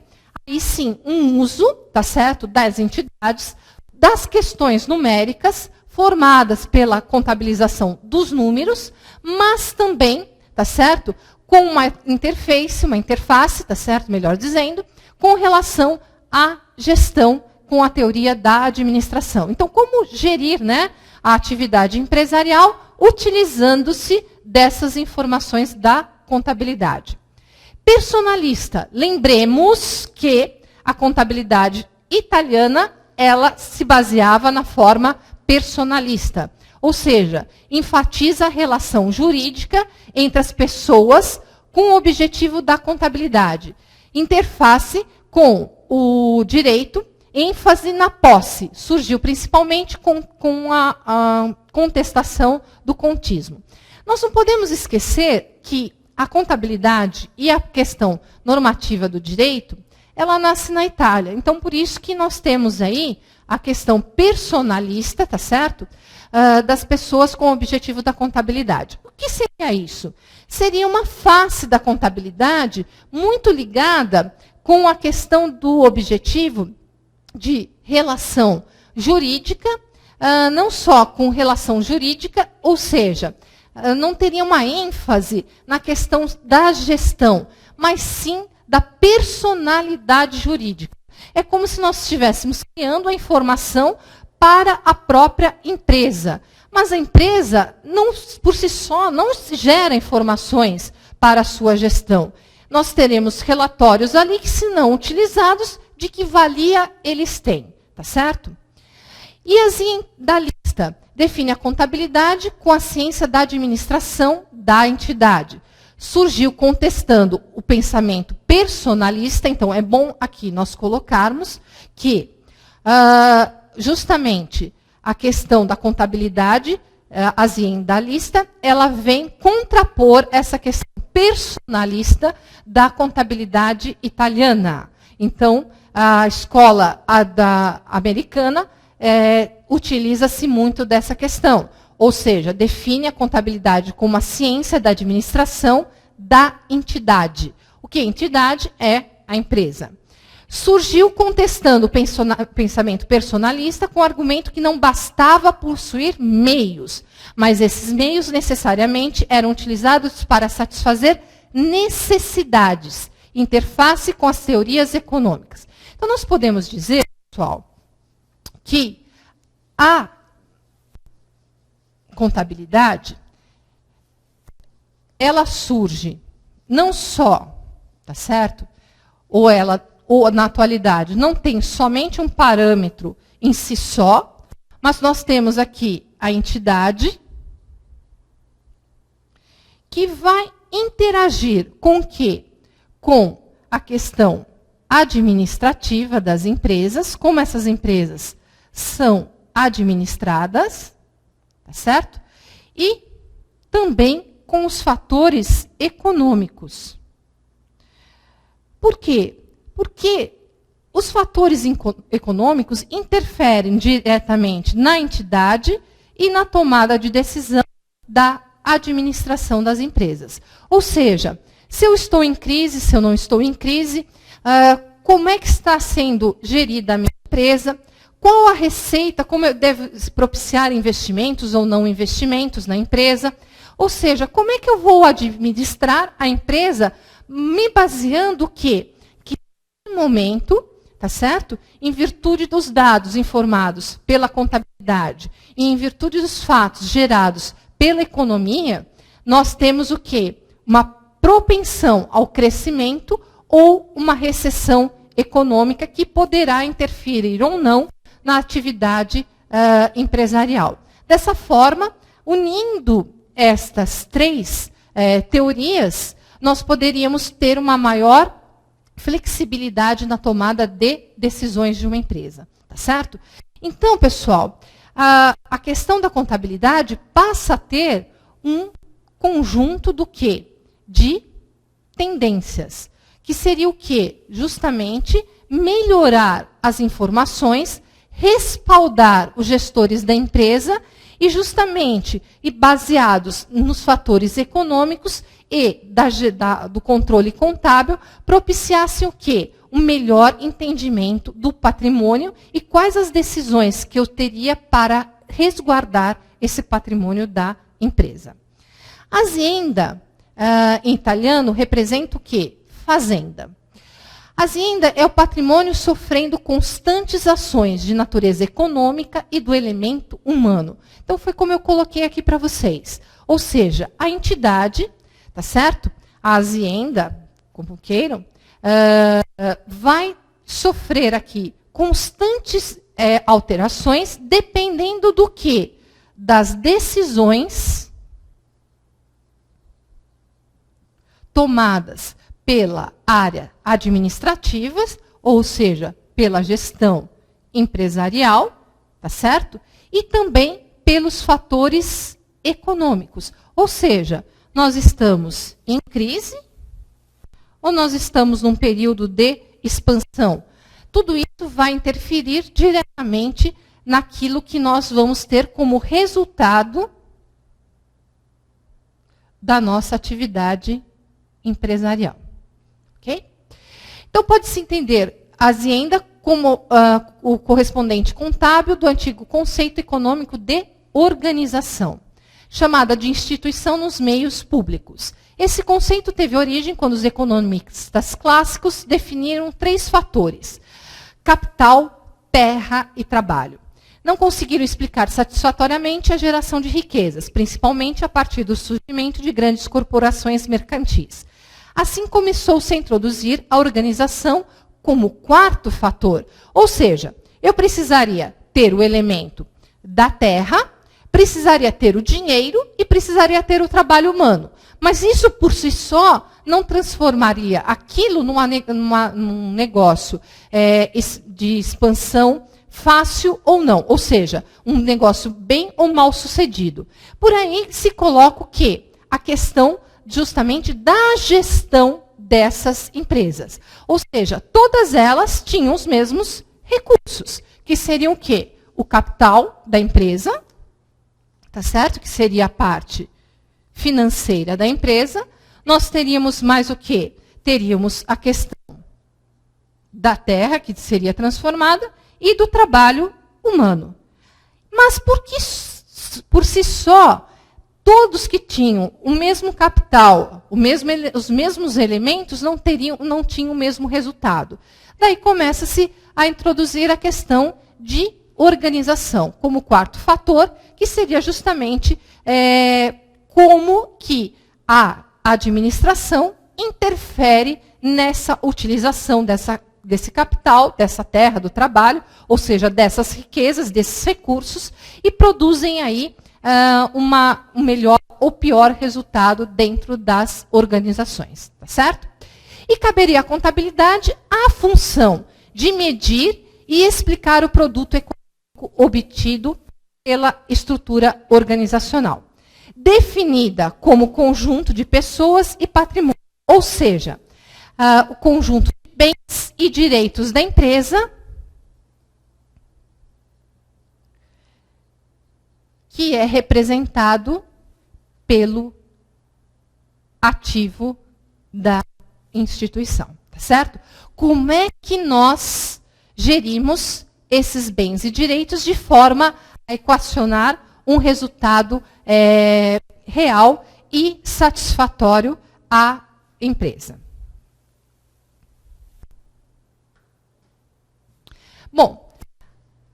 Aí sim, um uso, tá certo, das entidades, das questões numéricas formadas pela contabilização dos números, mas também, tá certo, com uma interface, tá certo, melhor dizendo, com relação à gestão com a teoria da administração. Então, como gerir, né, a atividade empresarial utilizando-se dessas informações da contabilidade. Personalista. Lembremos que a contabilidade italiana, ela se baseava na forma personalista. Ou seja, enfatiza a relação jurídica entre as pessoas com o objetivo da contabilidade. Interface com o direito, ênfase na posse. Surgiu principalmente com a contestação do contismo. Nós não podemos esquecer que a contabilidade e a questão normativa do direito, ela nasce na Itália. Então, por isso que nós temos aí a questão personalista, tá certo? Das pessoas com o objetivo da contabilidade. O que seria isso? Seria uma face da contabilidade muito ligada com a questão do objetivo de relação jurídica, não só com relação jurídica, ou seja, não teria uma ênfase na questão da gestão, mas sim da personalidade jurídica. É como se nós estivéssemos criando a informação para a própria empresa. Mas a empresa, por si só, não gera informações para a sua gestão. Nós teremos relatórios ali que, se não utilizados, de que valia eles têm. Tá certo? E assim, da lista, define a contabilidade com a ciência da administração da entidade. Surgiu contestando o pensamento personalista, então é bom aqui nós colocarmos que, justamente, a questão da contabilidade aziendalista, ela vem contrapor essa questão personalista da contabilidade italiana. Então, a escola americana utiliza-se muito dessa questão. Ou seja, define a contabilidade como a ciência da administração da entidade. O que é entidade? É a empresa. Surgiu contestando o pensamento personalista com o argumento que não bastava possuir meios, mas esses meios necessariamente eram utilizados para satisfazer necessidades, interface com as teorias econômicas. Então, nós podemos dizer, pessoal, que a contabilidade, ela surge não só, tá certo? Ou na atualidade, não tem somente um parâmetro em si só, mas nós temos aqui a entidade que vai interagir com o quê? Com a questão administrativa das empresas, como essas empresas são administradas, tá certo? E também com os fatores econômicos. Por quê? Porque os fatores econômicos interferem diretamente na entidade e na tomada de decisão da administração das empresas. Ou seja, se eu estou em crise, se eu não estou em crise, como é que está sendo gerida a minha empresa, qual a receita, como eu devo propiciar investimentos ou não investimentos na empresa, ou seja, como é que eu vou administrar a empresa me baseando o quê? Que no momento, tá certo? Em virtude dos dados informados pela contabilidade e em virtude dos fatos gerados pela economia, nós temos o quê? Uma propensão ao crescimento ou uma recessão econômica que poderá interferir ou não na atividade empresarial. Dessa forma, unindo estas três teorias, nós poderíamos ter uma maior flexibilidade na tomada de decisões de uma empresa. Tá certo? Então, pessoal, a questão da contabilidade passa a ter um conjunto do quê? De tendências. Que seria o quê? Justamente melhorar as informações, respaldar os gestores da empresa e justamente, baseados nos fatores econômicos e do controle contábil, propiciasse o quê? Um melhor entendimento do patrimônio e quais as decisões que eu teria para resguardar esse patrimônio da empresa. Azienda, em italiano, representa o quê? Fazenda. Azienda é o patrimônio sofrendo constantes ações de natureza econômica e do elemento humano. Então, foi como eu coloquei aqui para vocês. Ou seja, a entidade, tá certo? A azienda, como queiram, vai sofrer aqui constantes alterações, dependendo do quê? Das decisões tomadas pela área administrativa, ou seja, pela gestão empresarial, tá certo? E também pelos fatores econômicos. Ou seja, nós estamos em crise ou nós estamos num período de expansão. Tudo isso vai interferir diretamente naquilo que nós vamos ter como resultado da nossa atividade empresarial. Ok? Então, pode-se entender a Hacienda como o correspondente contábil do antigo conceito econômico de organização, chamada de instituição nos meios públicos. Esse conceito teve origem quando os economistas clássicos definiram 3 fatores: capital, terra e trabalho. Não conseguiram explicar satisfatoriamente a geração de riquezas, principalmente a partir do surgimento de grandes corporações mercantis. Assim começou-se a introduzir a organização como 4º fator. Ou seja, eu precisaria ter o elemento da terra, precisaria ter o dinheiro e precisaria ter o trabalho humano. Mas isso por si só não transformaria aquilo num negócio de expansão fácil ou não. Ou seja, um negócio bem ou mal sucedido. Por aí se coloca o quê? A questão justamente da gestão dessas empresas. Ou seja, todas elas tinham os mesmos recursos, que seriam o quê? O capital da empresa, tá certo? Que seria a parte financeira da empresa. Nós teríamos mais o quê? Teríamos a questão da terra, que seria transformada, e do trabalho humano. Mas por si só, todos que tinham o mesmo capital, os mesmos elementos, não tinham o mesmo resultado. Daí começa-se a introduzir a questão de organização, como 4º fator, que seria justamente como que a administração interfere nessa utilização desse capital, dessa terra, do trabalho, ou seja, dessas riquezas, desses recursos, e produzem aí um melhor ou pior resultado dentro das organizações, tá certo? E caberia à contabilidade a função de medir e explicar o produto econômico obtido pela estrutura organizacional, definida como conjunto de pessoas e patrimônio, ou seja, o conjunto de bens e direitos da empresa, que é representado pelo ativo da instituição, tá certo? Como é que nós gerimos esses bens e direitos de forma a equacionar um resultado real e satisfatório à empresa? Bom,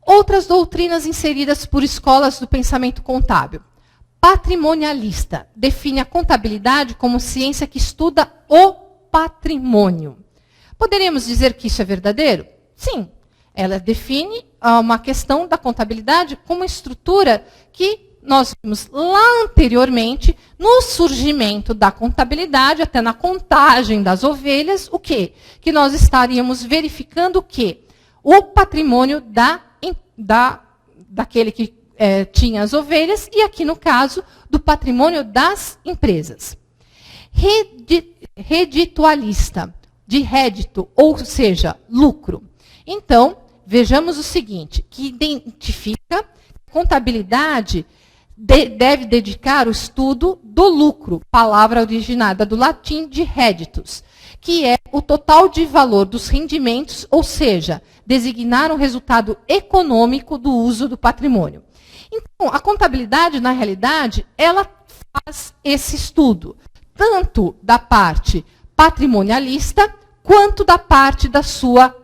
outras doutrinas inseridas por escolas do pensamento contábil. Patrimonialista define a contabilidade como ciência que estuda o patrimônio. Poderíamos dizer que isso é verdadeiro? Sim. Ela define uma questão da contabilidade como estrutura que nós vimos lá anteriormente, no surgimento da contabilidade, até na contagem das ovelhas, o quê? Que nós estaríamos verificando o quê? O patrimônio daquele que tinha as ovelhas, e aqui no caso, do patrimônio das empresas. Reditualista, de rédito, ou seja, lucro. Então, vejamos o seguinte, que identifica que a contabilidade deve dedicar o estudo do lucro, palavra originada do latim de réditos, que é o total de valor dos rendimentos, ou seja, designar um resultado econômico do uso do patrimônio. Então, a contabilidade, na realidade, ela faz esse estudo, tanto da parte patrimonialista, quanto da parte da sua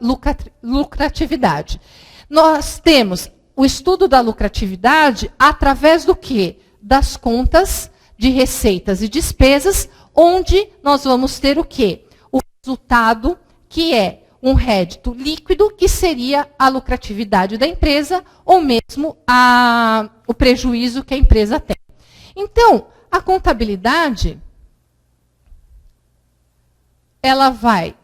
lucratividade. Nós temos o estudo da lucratividade através do quê? Das contas de receitas e despesas, onde nós vamos ter o quê? O resultado que é um rédito líquido, que seria a lucratividade da empresa, ou mesmo o prejuízo que a empresa tem. Então, a contabilidade, ela vai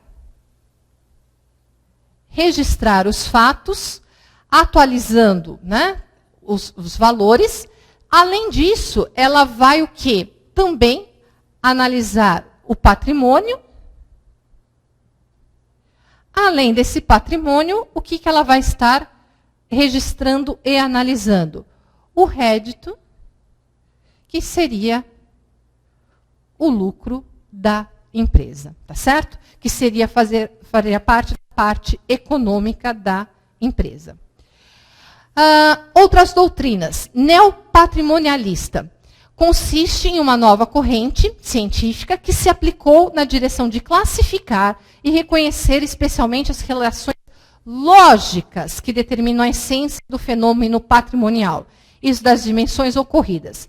registrar os fatos, atualizando, né, os valores. Além disso, ela vai o quê? Também analisar o patrimônio. Além desse patrimônio, o que ela vai estar registrando e analisando? O rédito, que seria o lucro da empresa, tá certo? Que faria parte da parte econômica da empresa. Outras doutrinas. Neopatrimonialista. Consiste em uma nova corrente científica que se aplicou na direção de classificar e reconhecer especialmente as relações lógicas que determinam a essência do fenômeno patrimonial, isso das dimensões ocorridas,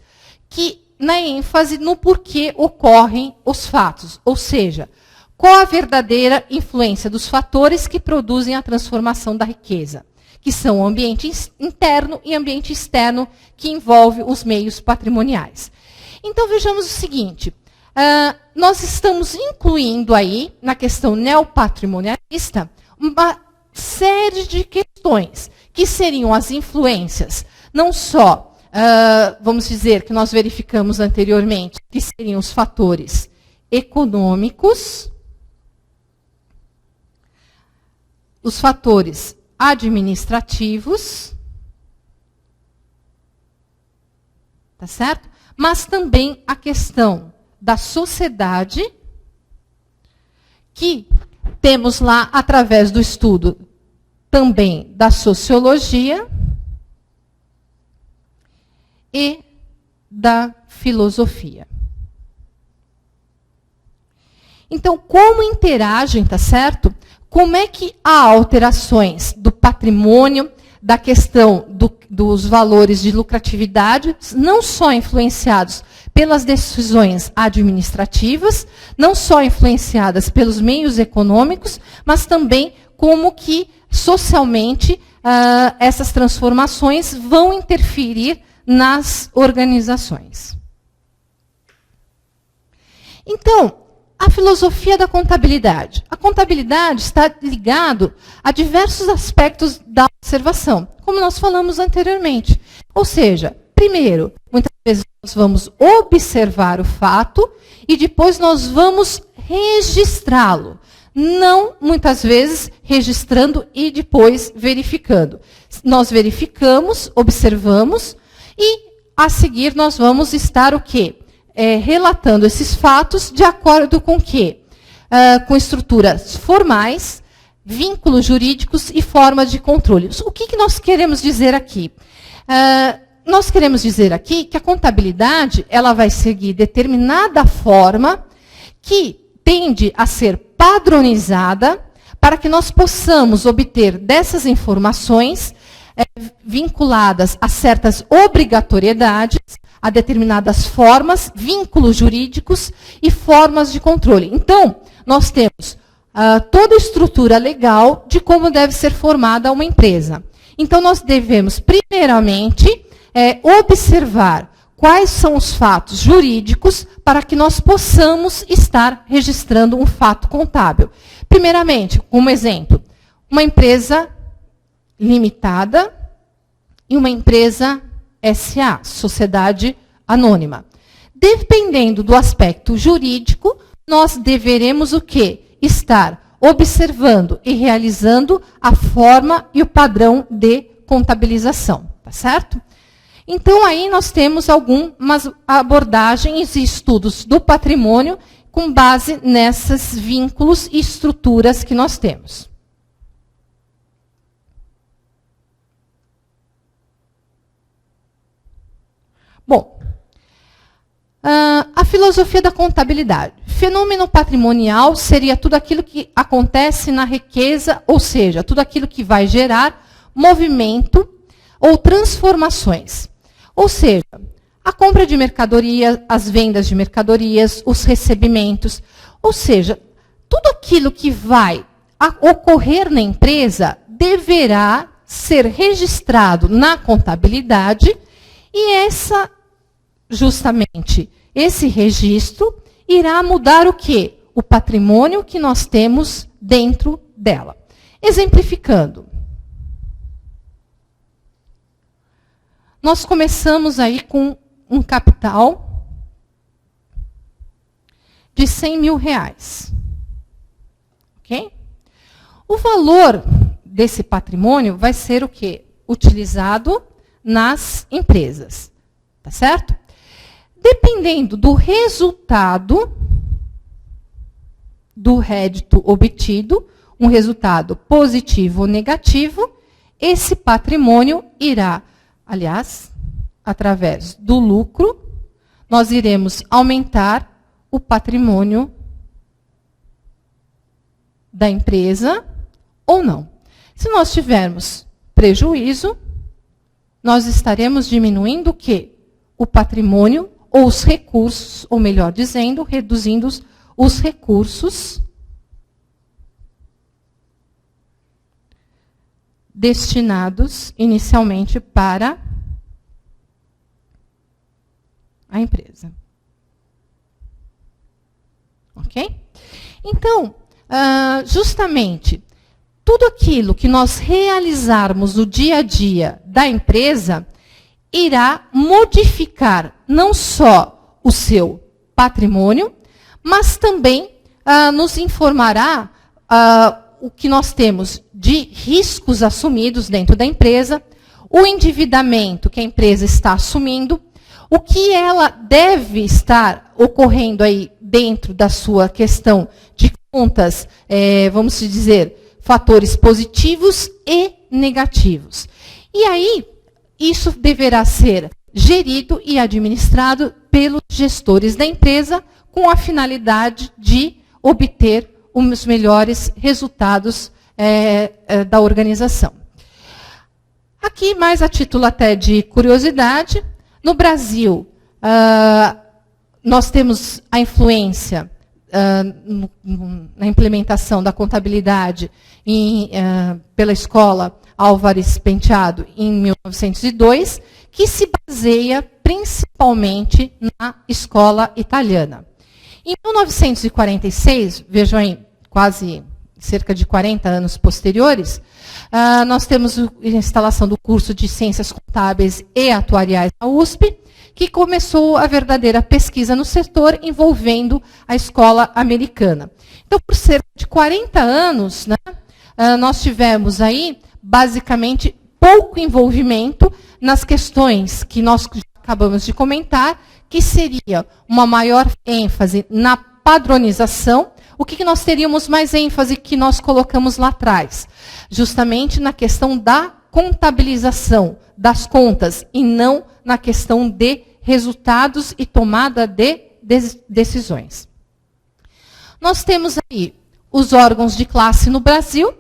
que na ênfase no porquê ocorrem os fatos, ou seja, qual a verdadeira influência dos fatores que produzem a transformação da riqueza, que são o ambiente interno e ambiente externo que envolve os meios patrimoniais. Então, vejamos o seguinte, nós estamos incluindo aí, na questão neopatrimonialista, uma série de questões, que seriam as influências, não só, vamos dizer, que nós verificamos anteriormente, que seriam os fatores econômicos, os fatores administrativos, tá certo? Mas também a questão da sociedade, que temos lá através do estudo também da sociologia e da filosofia. Então, como interagem, tá certo? Como é que há alterações do patrimônio, da questão dos valores de lucratividade, não só influenciados pelas decisões administrativas, não só influenciadas pelos meios econômicos, mas também como que socialmente essas transformações vão interferir nas organizações. Então, a filosofia da contabilidade. A contabilidade está ligada a diversos aspectos da observação, como nós falamos anteriormente. Ou seja, primeiro, muitas vezes nós vamos observar o fato e depois nós vamos registrá-lo. Não, muitas vezes, registrando e depois verificando. Nós verificamos, observamos e, a seguir, nós vamos estar o quê? Relatando esses fatos de acordo com o quê? Com estruturas formais, vínculos jurídicos e formas de controle. O que nós queremos dizer aqui? Nós queremos dizer aqui que a contabilidade ela vai seguir determinada forma que tende a ser padronizada para que nós possamos obter dessas informações vinculadas a certas obrigatoriedades, a determinadas formas, vínculos jurídicos e formas de controle. Então, nós temos toda a estrutura legal de como deve ser formada uma empresa. Então, nós devemos, primeiramente, observar quais são os fatos jurídicos para que nós possamos estar registrando um fato contábil. Primeiramente, como exemplo, uma empresa limitada e uma empresa SA, Sociedade Anônima. Dependendo do aspecto jurídico, nós deveremos o quê? Estar observando e realizando a forma e o padrão de contabilização, tá certo? Então, aí nós temos algumas abordagens e estudos do patrimônio com base nesses vínculos e estruturas que nós temos. Bom, a filosofia da contabilidade. Fenômeno patrimonial seria tudo aquilo que acontece na riqueza, ou seja, tudo aquilo que vai gerar movimento ou transformações. Ou seja, a compra de mercadoria, as vendas de mercadorias, os recebimentos, ou seja, tudo aquilo que vai ocorrer na empresa deverá ser registrado na contabilidade e justamente esse registro irá mudar o quê? O patrimônio que nós temos dentro dela. Exemplificando. Nós começamos aí com um capital de R$100.000. Ok? O valor desse patrimônio vai ser o quê? Utilizado nas empresas. Tá certo? Dependendo do resultado do rédito obtido, um resultado positivo ou negativo, esse patrimônio irá, aliás, através do lucro, nós iremos aumentar o patrimônio da empresa ou não. Se nós tivermos prejuízo, nós estaremos diminuindo o quê? O patrimônio ou os recursos, ou melhor dizendo, reduzindo os recursos destinados inicialmente para a empresa. Ok? Então, justamente, tudo aquilo que nós realizarmos no dia a dia da empresa irá modificar não só o seu patrimônio, mas também nos informará o que nós temos de riscos assumidos dentro da empresa, o endividamento que a empresa está assumindo, o que ela deve estar ocorrendo aí dentro da sua questão de contas, vamos dizer, fatores positivos e negativos. E aí, isso deverá ser gerido e administrado pelos gestores da empresa com a finalidade de obter os melhores resultados da organização. Aqui, mais a título até de curiosidade, no Brasil, nós temos a influência na implementação da contabilidade pela Escola Álvares Penteado, em 1902, que se baseia principalmente na escola italiana. Em 1946, vejam aí, quase cerca de 40 anos posteriores, nós temos a instalação do curso de Ciências Contábeis e Atuariais na USP, que começou a verdadeira pesquisa no setor envolvendo a escola americana. Então, por cerca de 40 anos, né, nós tivemos aí, basicamente, pouco envolvimento nas questões que nós acabamos de comentar, que seria uma maior ênfase na padronização. O que nós teríamos mais ênfase que nós colocamos lá atrás? Justamente na questão da contabilização das contas e não na questão de resultados e tomada de decisões. Nós temos aí os órgãos de classe no Brasil,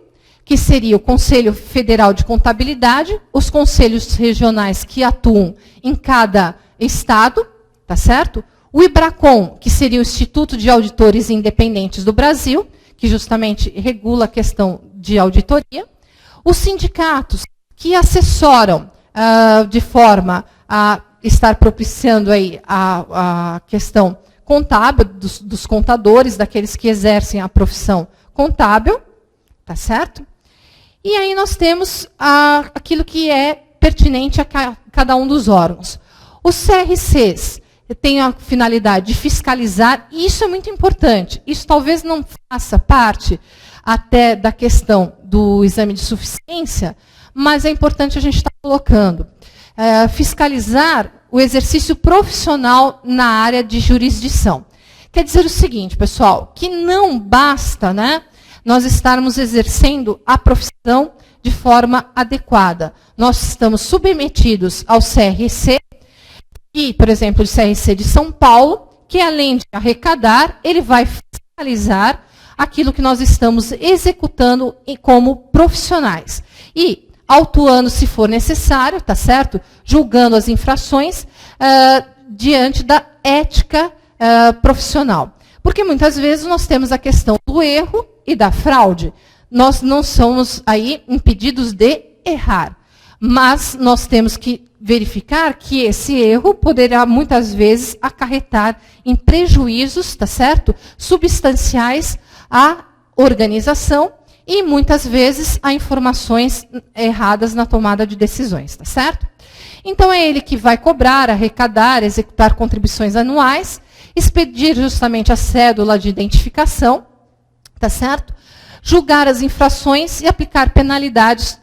que seria o Conselho Federal de Contabilidade, os conselhos regionais que atuam em cada estado, tá certo? O IBRACON, que seria o Instituto de Auditores Independentes do Brasil, que justamente regula a questão de auditoria. Os sindicatos, que assessoram de forma a estar propiciando aí a questão contábil dos contadores, daqueles que exercem a profissão contábil, tá certo? E aí nós temos aquilo que é pertinente a cada um dos órgãos. Os CRCs têm a finalidade de fiscalizar, e isso é muito importante. Isso talvez não faça parte até da questão do exame de suficiência, mas é importante a gente estar colocando. Fiscalizar o exercício profissional na área de jurisdição. Quer dizer o seguinte, pessoal, que não basta, né, nós estarmos exercendo a profissão de forma adequada. Nós estamos submetidos ao CRC, e, por exemplo, o CRC de São Paulo, que além de arrecadar, ele vai fiscalizar aquilo que nós estamos executando como profissionais. E autuando, se for necessário, tá certo? Julgando as infrações diante da ética profissional. Porque muitas vezes nós temos a questão do erro e da fraude. Nós não somos aí impedidos de errar, mas nós temos que verificar que esse erro poderá muitas vezes acarretar em prejuízos, tá certo? Substanciais à organização e muitas vezes a informações erradas na tomada de decisões, tá certo? Então é ele que vai cobrar, arrecadar, executar contribuições anuais, expedir justamente a cédula de identificação, tá certo? Julgar as infrações e aplicar penalidades,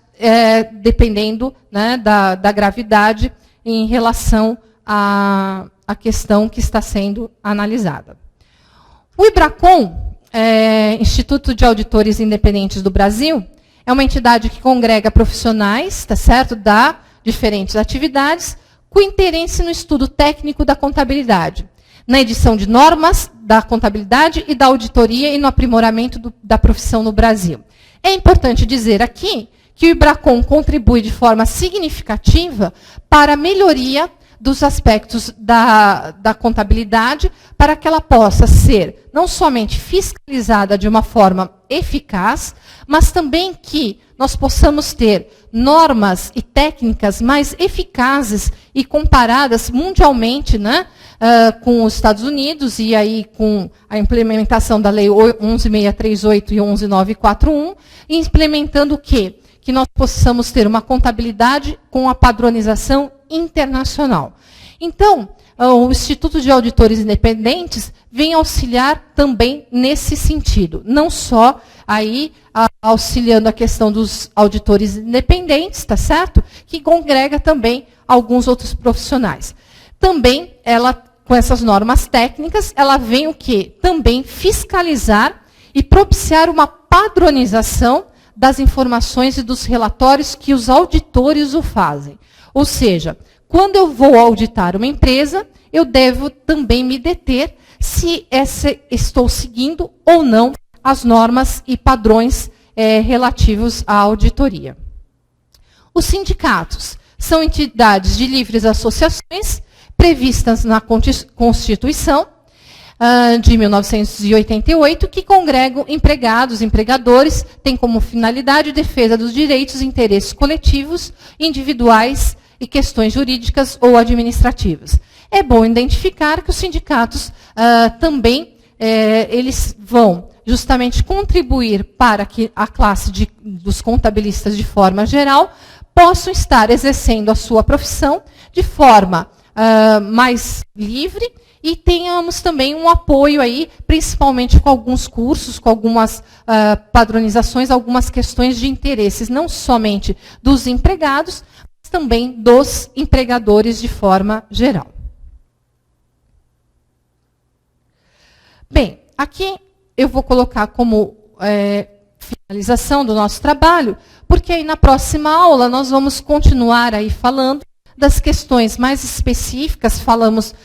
dependendo, né, da gravidade em relação a questão que está sendo analisada. O IBRACON, Instituto de Auditores Independentes do Brasil, é uma entidade que congrega profissionais, tá certo, da diferentes atividades, com interesse no estudo técnico da contabilidade, na edição de normas da contabilidade e da auditoria e no aprimoramento da profissão no Brasil. É importante dizer aqui que o IBRACON contribui de forma significativa para a melhoria dos aspectos da contabilidade, para que ela possa ser não somente fiscalizada de uma forma eficaz, mas também que nós possamos ter normas e técnicas mais eficazes e comparadas mundialmente, né, com os Estados Unidos, e aí com a implementação da Lei 11.638 e 11.941, implementando o quê? Que nós possamos ter uma contabilidade com a padronização internacional. Então, o Instituto de Auditores Independentes vem auxiliar também nesse sentido, não só aí auxiliando a questão dos auditores independentes, tá certo? Que congrega também alguns outros profissionais. Também, ela, com essas normas técnicas, ela vem o quê? Também fiscalizar e propiciar uma padronização das informações e dos relatórios que os auditores o fazem. Ou seja, quando eu vou auditar uma empresa, eu devo também me deter se estou seguindo ou não as normas e padrões relativos à auditoria. Os sindicatos são entidades de livres associações previstas na Constituição de 1988, que congregam empregados, empregadores, têm como finalidade a defesa dos direitos e interesses coletivos, individuais e questões jurídicas ou administrativas. É bom identificar que os sindicatos também eles vão justamente contribuir para que a classe dos contabilistas, de forma geral, possam estar exercendo a sua profissão de forma mais livre e tenhamos também um apoio aí, principalmente com alguns cursos, com algumas padronizações, algumas questões de interesses, não somente dos empregados, mas também dos empregadores de forma geral. Bem, aqui eu vou colocar como finalização do nosso trabalho, porque aí na próxima aula nós vamos continuar aí falando das questões mais específicas,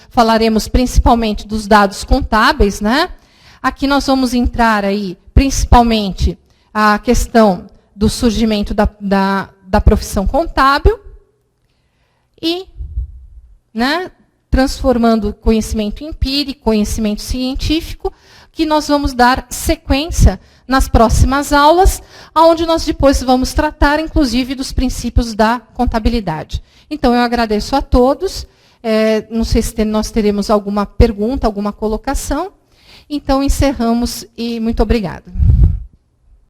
falaremos principalmente dos dados contábeis, né? Aqui nós vamos entrar aí principalmente a questão do surgimento da profissão contábil e, né, transformando conhecimento empírico, conhecimento científico, que nós vamos dar sequência nas próximas aulas, onde nós depois vamos tratar, inclusive, dos princípios da contabilidade. Então, eu agradeço a todos. Não sei se nós teremos alguma pergunta, alguma colocação. Então, encerramos e muito obrigada.